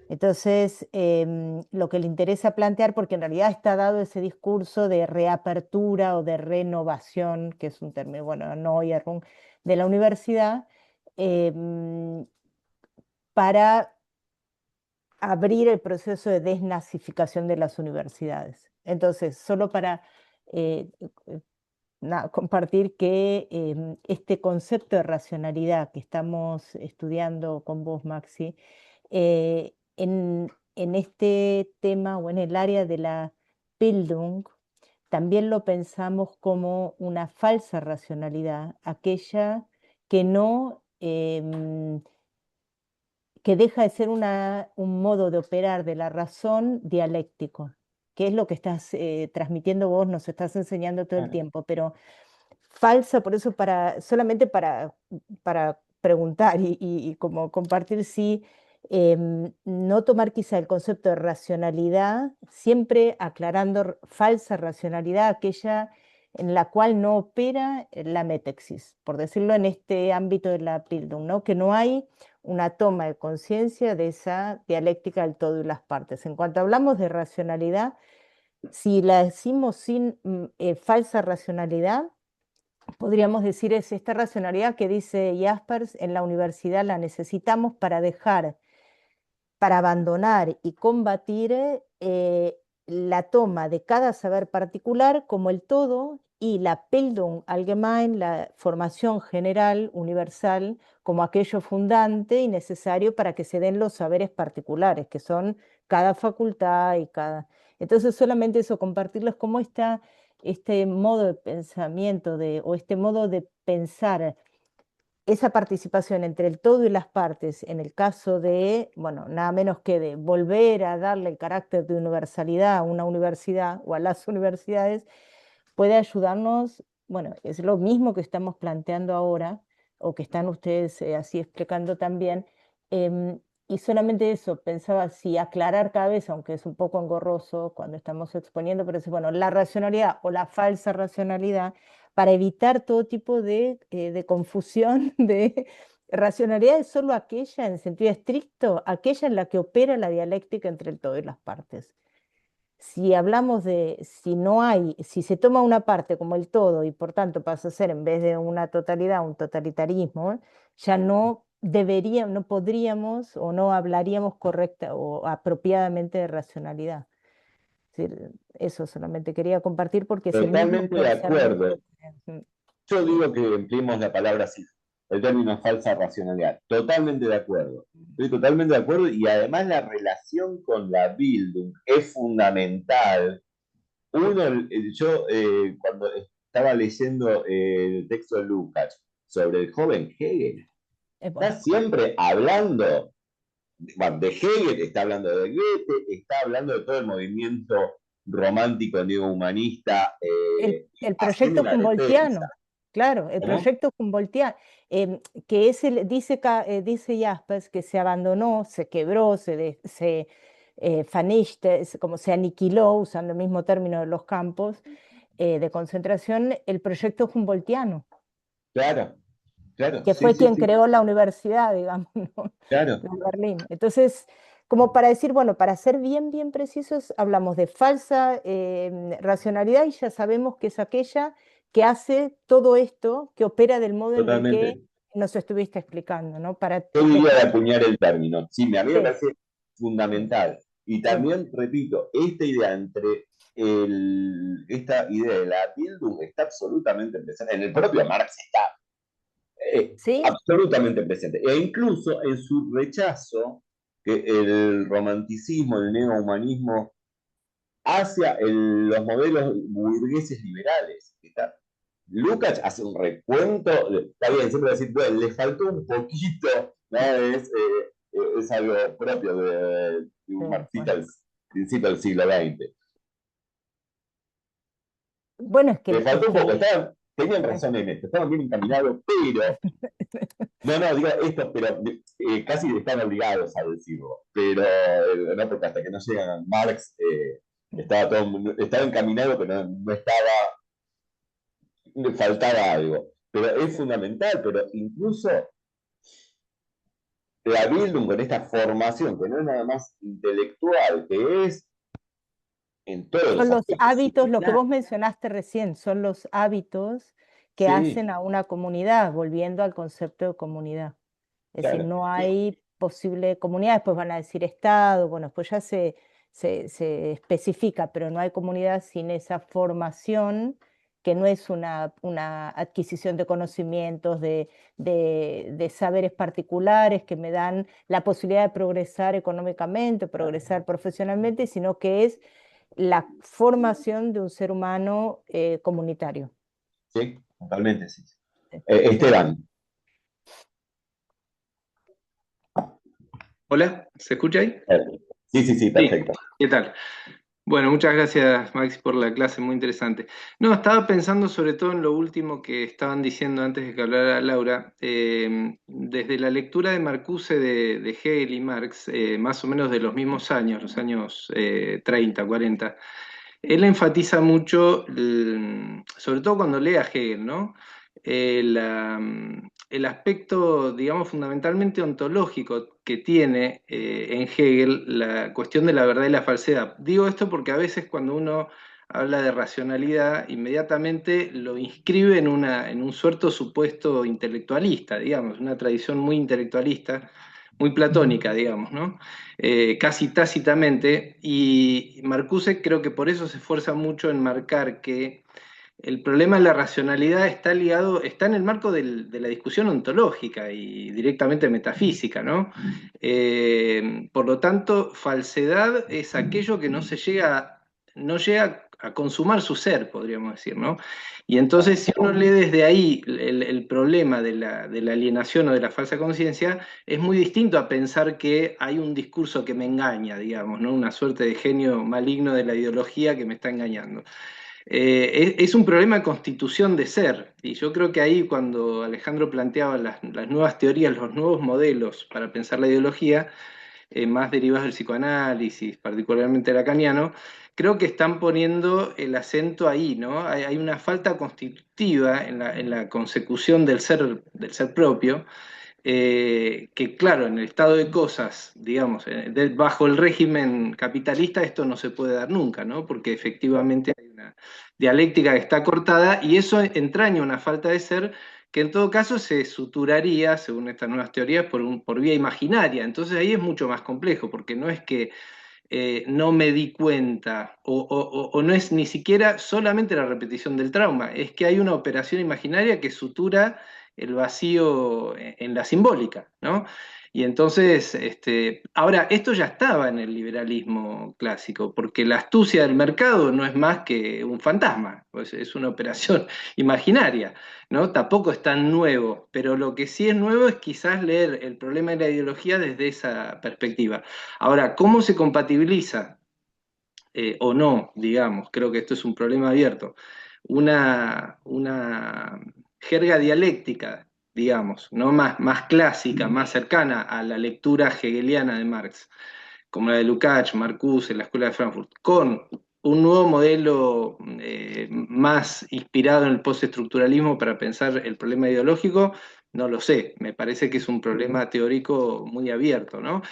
Entonces, lo que le interesa plantear, porque en realidad está dado ese discurso de reapertura o de renovación, que es un término, bueno, Neuerung, de la universidad, para abrir el proceso de desnazificación de las universidades. Entonces, solo para eh, compartir que este concepto de racionalidad que estamos estudiando con vos, Maxi, en este tema o en el área de la Bildung, también lo pensamos como una falsa racionalidad, aquella que no, que deja de ser un modo de operar de la razón dialéctico, que es lo que estás transmitiendo vos, nos estás enseñando todo el Claro. tiempo, pero falsa, por eso solamente para preguntar y como compartir si no tomar quizá el concepto de racionalidad, siempre aclarando falsa racionalidad, aquella en la cual no opera la metexis, por decirlo en este ámbito de la Bildung, ¿no? Que no hay una toma de conciencia de esa dialéctica del todo y las partes. En cuanto hablamos de racionalidad, si la decimos sin falsa racionalidad, podríamos decir es esta racionalidad que dice Jaspers, en la universidad la necesitamos para abandonar y combatir la toma de cada saber particular como el todo y la Bildung allgemein, la formación general, universal, como aquello fundante y necesario para que se den los saberes particulares, que son cada facultad y cada... Entonces solamente eso, compartirles cómo está este modo de pensamiento o este modo de pensar esa participación entre el todo y las partes, en el caso de, bueno, nada menos que de volver a darle el carácter de universalidad a una universidad o a las universidades, puede ayudarnos, bueno, es lo mismo que estamos planteando ahora, o que están ustedes así explicando también, y solamente eso, pensaba si aclarar cada vez, aunque es un poco engorroso cuando estamos exponiendo, pero es, bueno, la racionalidad o la falsa racionalidad, para evitar todo tipo de confusión de racionalidad es solo aquella, en sentido estricto, aquella en la que opera la dialéctica entre el todo y las partes. Si hablamos de, si no hay, si se toma una parte como el todo y por tanto pasa a ser en vez de una totalidad un totalitarismo, ya no deberíamos, no podríamos o no hablaríamos correcta o apropiadamente de racionalidad. Es decir, eso solamente quería compartir porque ese mismo Totalmente de acuerdo. pensamiento. Yo digo que empleemos la palabra así, el término falsa racionalidad. Totalmente de acuerdo. Estoy totalmente de acuerdo y además la relación con la Bildung es fundamental. Yo cuando estaba leyendo el texto de Lukács sobre el joven Hegel, Bueno, está siempre hablando, bueno, de Hegel, está hablando de Goethe, está hablando de todo el movimiento romántico neohumanista, el haciendo proyecto una defensa. humboldtiano, claro, el ¿Cómo? proyecto humboldtiano, que es dice Jaspers que se abandonó, se quebró, se vernichtte, como se aniquiló, usando el mismo término de los campos de concentración, el proyecto humboldtiano, Claro, claro, que sí, fue sí, quien sí, creó la universidad, digamos, ¿no? claro, De Berlín. Entonces, como para decir, bueno, para ser bien, bien precisos, hablamos de falsa racionalidad y ya sabemos que es aquella que hace todo esto, que opera del modo en el que totalmente. nos estuviste explicando, ¿no? Para Yo diría de dejar... acuñar el término. Sí, a mí me Sí, parece fundamental. Y sí, también, repito, esta idea esta idea de la Bildung está absolutamente presente. En el propio Marx está sí, absolutamente presente. E incluso en su rechazo que el romanticismo, el neohumanismo hacia los modelos burgueses liberales. Lukács hace un recuento, está bien, siempre decir, bueno, le faltó un poquito, ¿no? Es algo propio de sí, un marxista bueno. del principio del siglo XX. Bueno, Le faltó un poco, tenían sí. razón en esto, estaban bien encaminados, pero, no, digo esto, pero casi están obligados a decirlo, pero no, porque hasta que no llegan a Marx estaba encaminado, pero no estaba, le faltaba algo. Pero es fundamental, pero incluso la Bildung con esta formación, que no es nada más intelectual, que es en todos Son los los aspectos hábitos, lo que similar. vos mencionaste recién, son los hábitos que Sí, hacen a una comunidad, volviendo al concepto de comunidad. Es decir, claro. no hay posible comunidad, después van a decir Estado, bueno, pues ya se especifica, pero no hay comunidad sin esa formación que no es una adquisición de conocimientos, de saberes particulares que me dan la posibilidad de progresar económicamente, progresar profesionalmente, sino que es la formación de un ser humano comunitario. Sí, totalmente, sí. Sí, sí. Esteban, Hola, ¿se escucha ahí? sí, sí, sí, Sí, perfecto. ¿qué tal? Bueno, muchas gracias, Maxi, por la clase, muy interesante. No, estaba pensando sobre todo en lo último que estaban diciendo antes de que hablara Laura. Desde la lectura de Marcuse de Hegel y Marx, más o menos de los mismos años, los años 30, 40, él enfatiza mucho, sobre todo cuando lee a Hegel, ¿no? El aspecto, digamos, fundamentalmente ontológico que tiene en Hegel la cuestión de la verdad y la falsedad. Digo esto porque a veces cuando uno habla de racionalidad, inmediatamente lo inscribe en un suerto supuesto intelectualista, digamos, una tradición muy intelectualista, muy platónica, digamos, ¿no? Casi tácitamente, y Marcuse creo que por eso se esfuerza mucho en marcar que el problema de la racionalidad está ligado, está en el marco de la discusión ontológica y directamente metafísica, ¿no? Por lo tanto, falsedad es aquello que no llega a consumar su ser, podríamos decir, ¿no? Y entonces, si uno lee desde ahí el problema de la alienación o de la falsa conciencia, es muy distinto a pensar que hay un discurso que me engaña, digamos, ¿no? Una suerte de genio maligno de la ideología que me está engañando. Es un problema de constitución de ser, y yo creo que ahí cuando Alejandro planteaba las nuevas teorías, los nuevos modelos para pensar la ideología, más derivados del psicoanálisis, particularmente lacaniano, creo que están poniendo el acento ahí, ¿no? Hay una falta constitutiva en la consecución del ser propio, que claro, en el estado de cosas, digamos, bajo el régimen capitalista esto no se puede dar nunca, ¿no? Porque efectivamente hay una dialéctica que está cortada y eso entraña una falta de ser que en todo caso se suturaría, según estas nuevas teorías, por vía imaginaria. Entonces ahí es mucho más complejo, porque no es que no me di cuenta, o no es ni siquiera solamente la repetición del trauma, es que hay una operación imaginaria que sutura el vacío en la simbólica, ¿no? Y entonces, ahora, esto ya estaba en el liberalismo clásico, porque la astucia del mercado no es más que un fantasma, pues es una operación imaginaria, ¿no? Tampoco es tan nuevo, pero lo que sí es nuevo es quizás leer el problema de la ideología desde esa perspectiva. Ahora, ¿cómo se compatibiliza o no, digamos? Creo que esto es un problema abierto. Una jerga dialéctica, digamos, ¿no? Más clásica, más cercana a la lectura hegeliana de Marx, como la de Lukács, Marcuse, la Escuela de Frankfurt, con un nuevo modelo más inspirado en el postestructuralismo para pensar el problema ideológico, no lo sé, me parece que es un problema teórico muy abierto, ¿no?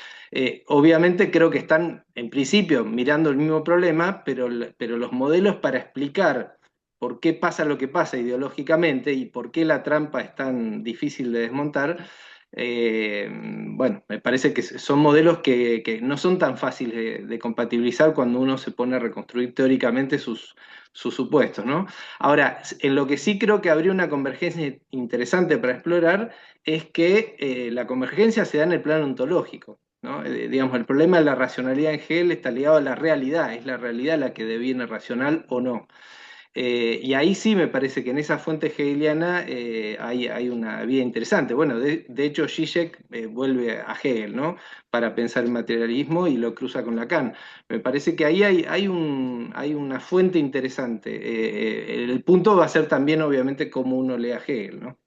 Obviamente creo que están, en principio, mirando el mismo problema, pero los modelos para explicar por qué pasa lo que pasa ideológicamente y por qué la trampa es tan difícil de desmontar, bueno, me parece que son modelos que no son tan fáciles de compatibilizar cuando uno se pone a reconstruir teóricamente sus supuestos, ¿no? Ahora, en lo que sí creo que habría una convergencia interesante para explorar es que la convergencia se da en el plano ontológico, ¿no? Digamos, el problema de la racionalidad en Hegel está ligado a la realidad, es la realidad la que deviene racional o no. Y ahí sí me parece que en esa fuente hegeliana hay una vía interesante. Bueno, de hecho Zizek vuelve a Hegel, ¿no? Para pensar el materialismo y lo cruza con Lacan. Me parece que ahí hay una fuente interesante. El punto va a ser también, obviamente, cómo uno lee a Hegel, ¿no?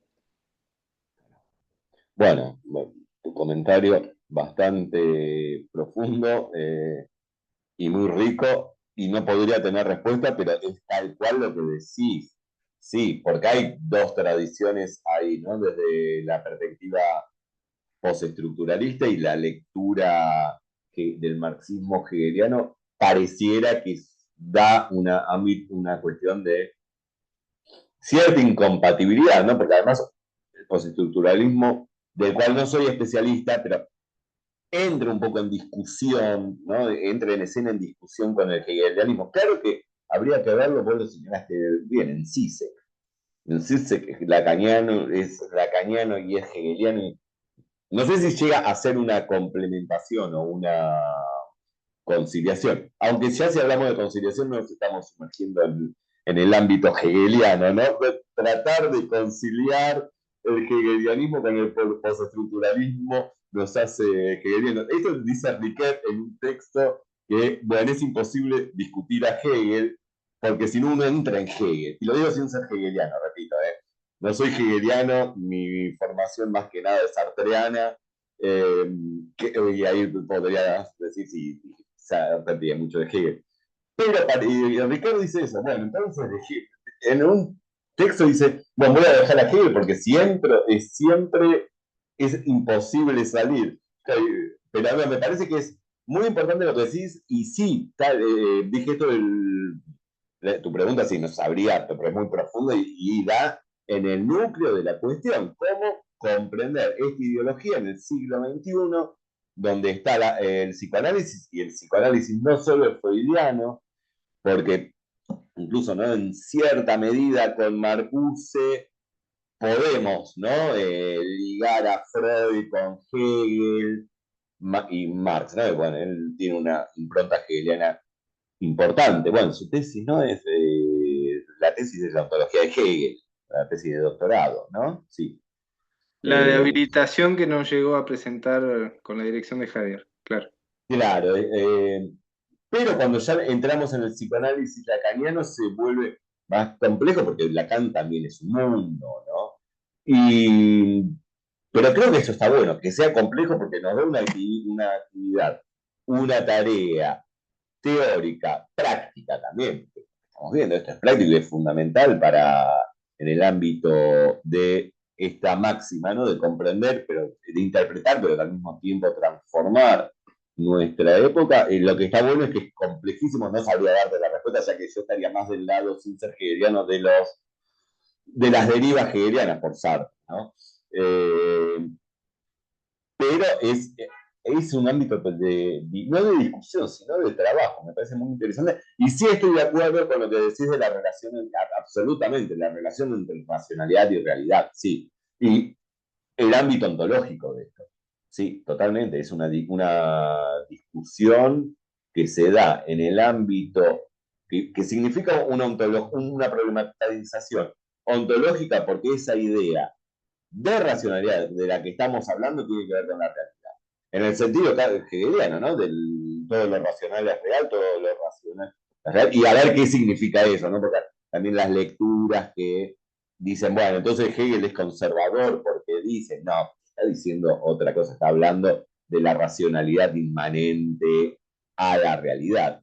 Bueno, tu comentario bastante profundo y muy rico, y no podría tener respuesta, pero es tal cual lo que decís. Sí, porque hay dos tradiciones ahí, ¿no? Desde la perspectiva postestructuralista y la lectura del marxismo hegeliano, pareciera que da una cuestión de cierta incompatibilidad, ¿no? Porque además el postestructuralismo, del cual no soy especialista, pero entra un poco en discusión, ¿no? Entra en escena en discusión con el hegelianismo. Claro que habría que verlo, vos lo señalaste bien, en Zizek. En Zizek es lacaniano y es hegeliano. No sé si llega a ser una complementación o una conciliación, aunque ya si hablamos de conciliación nos estamos sumergiendo en el ámbito hegeliano, ¿no? Tratar de conciliar el hegelianismo con el postestructuralismo nos hace hegelianos. Esto dice Riquet en un texto que, bueno, es imposible discutir a Hegel, porque si no uno entra en Hegel. Y lo digo sin ser hegeliano, repito, ¿eh? No soy hegeliano, mi formación más que nada es sartreana, y ahí podría decir si se repite mucho de Hegel. Pero y Ricardo dice eso, bueno, entonces en un texto dice, bueno, voy a dejar a Hegel porque siempre es imposible salir. Pero no, me parece que es muy importante lo que decís, y sí, dije esto tu pregunta, sí, no sabría, pero es muy profundo y da en el núcleo de la cuestión, cómo comprender esta ideología en el siglo XXI, donde está el psicoanálisis, y el psicoanálisis no solo es freudiano, porque incluso, ¿no? En cierta medida con Marcuse podemos, ¿no? Ligar a Freud con Hegel y Marx, ¿no? Bueno, él tiene una impronta hegeliana importante. Bueno, su tesis, ¿no? Es la tesis de la ontología de Hegel, la tesis de doctorado, ¿no? Sí. La de habilitación que no llegó a presentar con la dirección de Javier, claro. Claro, pero cuando ya entramos en el psicoanálisis lacaniano se vuelve más complejo porque Lacan también es un mundo, ¿no? Pero creo que eso está bueno, que sea complejo porque nos da una actividad, una tarea teórica, práctica también. Estamos viendo, esto es práctico y es fundamental en el ámbito de esta máxima, ¿no? De comprender, pero de interpretar, pero al mismo tiempo transformar nuestra época. Lo que está bueno es que es complejísimo, no sabría darte la respuesta, ya que yo estaría más del lado, sin ser hegeliano, de las derivas hegelianas por Sartre, ¿no? Pero es un ámbito no de discusión, sino de trabajo, me parece muy interesante. Y sí estoy de acuerdo con lo que decís de la relación, absolutamente, la relación entre racionalidad y realidad, sí. Y el ámbito ontológico de esto, sí, totalmente, es una discusión que se da en el ámbito, que significa una problematización ontológica, porque esa idea de racionalidad de la que estamos hablando tiene que ver con la realidad. En el sentido hegeliano, ¿no? Todo lo racional es real, todo lo racional es real. Y a ver qué significa eso, ¿no? Porque también las lecturas que dicen, bueno, entonces Hegel es conservador porque dice, no, está diciendo otra cosa, está hablando de la racionalidad inmanente a la realidad,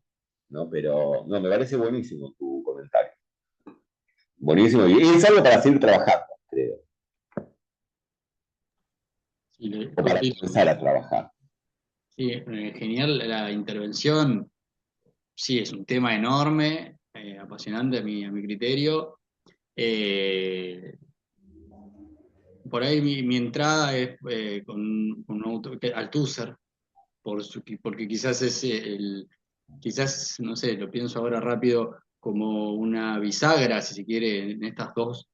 ¿no? Pero, no, me parece buenísimo tu comentario. Buenísimo. Y es algo para seguir trabajando, creo. Sí, O para comenzar a trabajar. sí, genial la intervención. Sí, es un tema enorme, apasionante a mi criterio. Por ahí mi entrada es con un autor, Althusser, porque quizás quizás, no sé, lo pienso ahora rápido, como una bisagra, si se quiere, en estas dos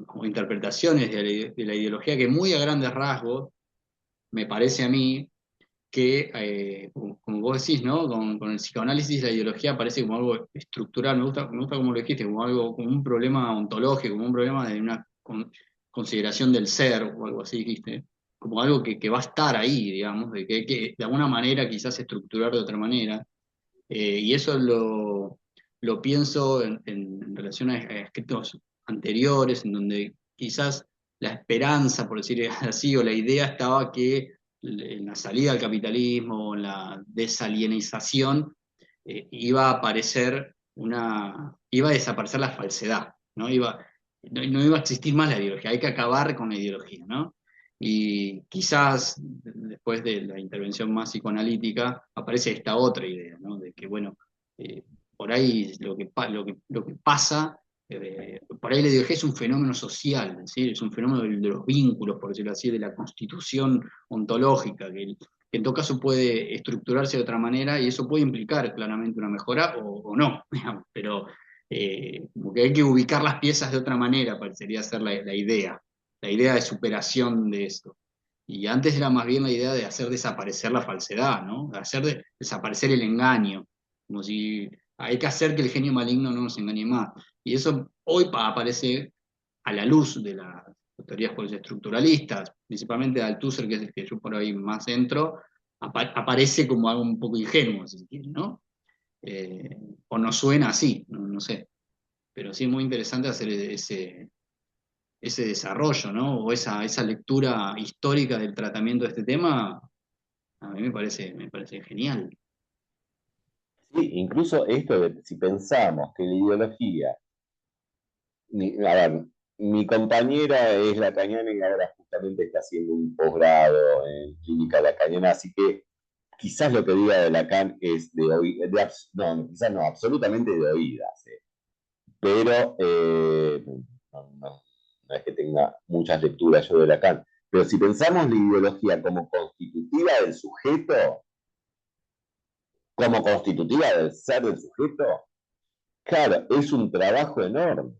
como interpretaciones de la ideología, que muy a grandes rasgos, me parece a mí, que, como vos decís, ¿no? Con el psicoanálisis la ideología parece como algo estructural, me gusta como lo dijiste, como algo, como un problema ontológico, como un problema de una consideración del ser, o algo así dijiste, como algo que va a estar ahí, digamos, de que hay que de alguna manera quizás estructurar de otra manera, y eso lo pienso en relación a escritos anteriores, en donde quizás la esperanza, por decir así, o la idea estaba que en la salida al capitalismo, en la desalienización, iba a aparecer iba a desaparecer la falsedad, ¿no? No iba a existir más la ideología, hay que acabar con la ideología, ¿no? Y quizás después de la intervención más psicoanalítica aparece esta otra idea, ¿no? De que, bueno, por ahí lo que pasa, por ahí la ideología es un fenómeno social, ¿sí? Es un fenómeno de los vínculos, por decirlo así, de la constitución ontológica, que en todo caso puede estructurarse de otra manera y eso puede implicar claramente una mejora o no, digamos, pero como que hay que ubicar las piezas de otra manera, parecería ser la idea de superación de esto. Y antes era más bien la idea de hacer desaparecer la falsedad, ¿no? De hacer desaparecer el engaño, como si hay que hacer que el genio maligno no nos engañe más. Y eso hoy aparece a la luz de las teorías estructuralistas, principalmente de Althusser, que es el que yo por ahí más entro, aparece como algo un poco ingenuo, si se quiere, ¿no? O nos suena así, no sé. Pero sí es muy interesante hacer ese desarrollo, ¿no? O esa lectura histórica del tratamiento de este tema, a mí me parece genial. Sí, incluso esto de si pensamos que la ideología, a ver, mi compañera es lacaniana y ahora justamente está haciendo un posgrado en clínica lacaniana, así que quizás lo que diga de Lacan es no, quizás no, absolutamente de oídas, pero no es que tenga muchas lecturas yo de Lacan, pero si pensamos la ideología como constitutiva del sujeto, como constitutiva del ser del sujeto, Claro, es un trabajo enorme,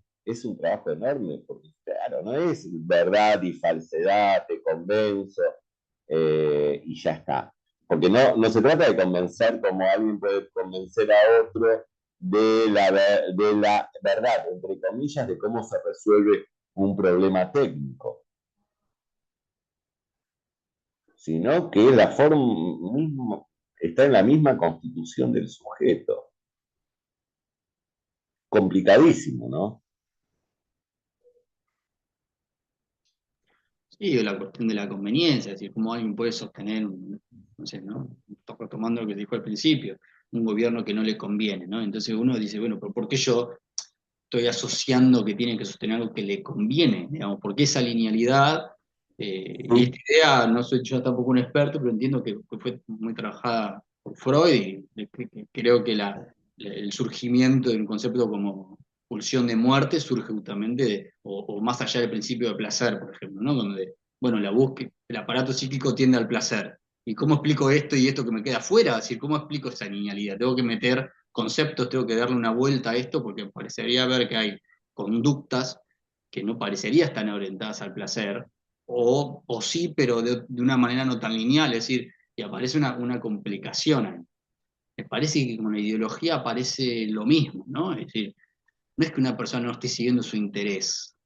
porque claro, no es verdad y falsedad, te convenzo y ya está. Porque no se trata de convencer como alguien puede convencer a otro de la verdad, entre comillas, de cómo se resuelve un problema técnico, sino que la forma misma está en la misma constitución del sujeto. Complicadísimo, ¿no? Sí, o la cuestión de la conveniencia, es decir, cómo alguien puede sostener, no sé, ¿no? Tomando lo que dijo al principio, un gobierno que no le conviene, ¿no? Entonces uno dice, bueno, pero ¿por qué yo estoy asociando que tiene que sostener algo que le conviene? Digamos, porque esa linealidad, y esta idea, no soy yo tampoco un experto, pero entiendo que fue muy trabajada por Freud, y creo que el surgimiento de un concepto como pulsión de muerte surge justamente o más allá del principio de placer, por ejemplo, ¿no? Donde, bueno, la búsqueda, el aparato psíquico tiende al placer. ¿Y cómo explico esto y esto que me queda fuera? Es decir, ¿cómo explico esa linealidad? Tengo que meter conceptos, tengo que darle una vuelta a esto porque parecería ver que hay conductas que no parecerían estar orientadas al placer, o sí, pero de una manera no tan lineal, es decir, y aparece una complicación ahí. Me parece que con la ideología aparece lo mismo, ¿no? Es decir, no es que una persona no esté siguiendo su interés,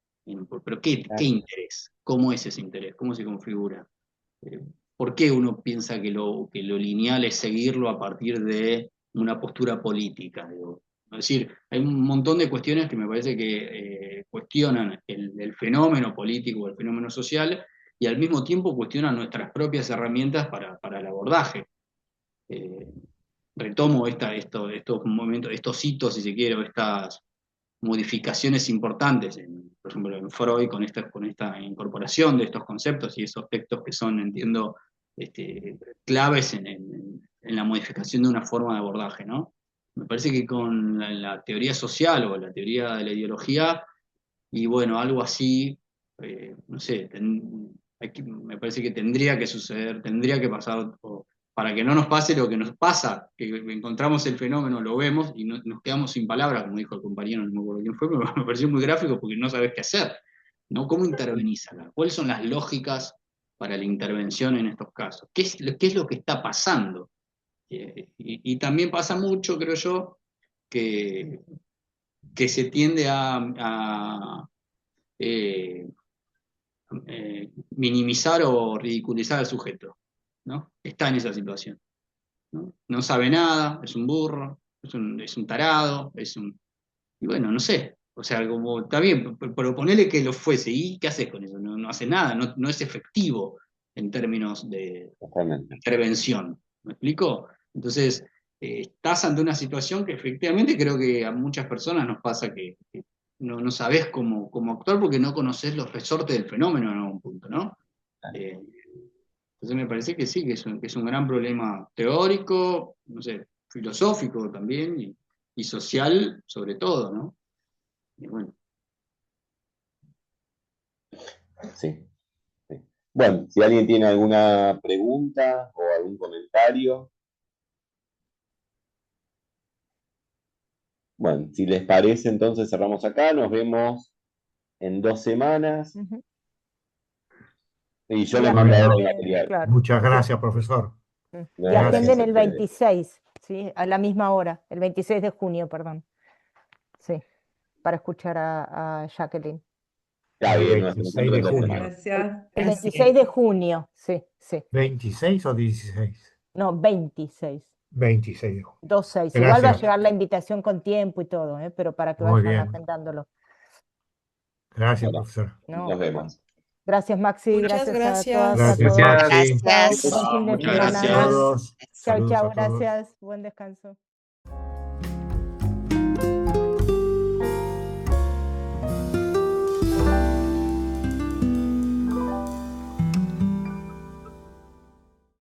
pero ¿qué interés? ¿Cómo es ese interés? ¿Cómo se configura? Eh, ¿Por qué uno piensa que lo lineal es seguirlo a partir de una postura política? Digo? Es decir, hay un montón de cuestiones que me parece que cuestionan el fenómeno político, el fenómeno social, y al mismo tiempo cuestionan nuestras propias herramientas para el abordaje. Eh, Retomo estos momentos, estos hitos, si se quiere, o estas modificaciones importantes, por ejemplo, en Freud, con esta incorporación de estos conceptos y esos textos que son, entiendo, claves en la modificación de una forma de abordaje, ¿no? Me parece que con la teoría social o la teoría de la ideología, y bueno, algo así, no sé, me parece que tendría que suceder, tendría que pasar, para que no nos pase lo que nos pasa, que encontramos el fenómeno, lo vemos y nos quedamos sin palabras, como dijo el compañero, no me acuerdo quién fue, pero me pareció muy gráfico porque no sabes qué hacer, ¿no? ¿Cómo intervenís acá? ¿Cuáles son las lógicas para la intervención en estos casos? ¿Qué es lo que está pasando? Y también pasa mucho, creo yo, que, que se tiende a eh, minimizar o ridiculizar al sujeto, ¿no? Está en esa situación, ¿no? No sabe nada, es un burro, es un tarado, y bueno, no sé, o sea, como está bien, pero ponele que lo fuese, ¿y qué haces con eso? No hace nada, no es efectivo en términos de Totalmente. intervención, ¿me explico? Entonces, estás ante una situación que efectivamente creo que a muchas personas nos pasa que no sabés cómo actuar porque no conocés los resortes del fenómeno en algún punto, ¿no? Eh, entonces me parece que sí, que es un gran problema teórico, no sé, filosófico también y social sobre todo, ¿no? Y bueno, Sí, sí. Bueno, si alguien tiene alguna pregunta o algún comentario, bueno, si les parece, entonces cerramos acá, nos vemos en 2 semanas Ujú. y yo Y les mando ahora el agenden, material. claro, Muchas sí. gracias, profesor. Y No, Gracias. agenden gracias a el ustedes. 26, ¿sí? A la misma hora, el 26 de junio, perdón. Sí, para escuchar a Jacqueline. Está El bien, nos 26 encuentro de en 2 semanas. junio. Gracias. El Así 26 de junio, sí, sí. ¿26 o 16? No, 26. 26 de junio. 26. Igual va a Gracias. llegar la invitación con tiempo y todo, ¿eh? Pero para que Muy vayan bien. agendándolo. Gracias, Bueno, profesor. No, nos vemos. Gracias, Maxi. Muchas Gracias a gracias. todas, a Gracias, todos. Maxi. Chao, Gracias. buen fin de muchas semana. Gracias a gracias. todos. Chao, Saludos chao, a todos. gracias. Buen descanso.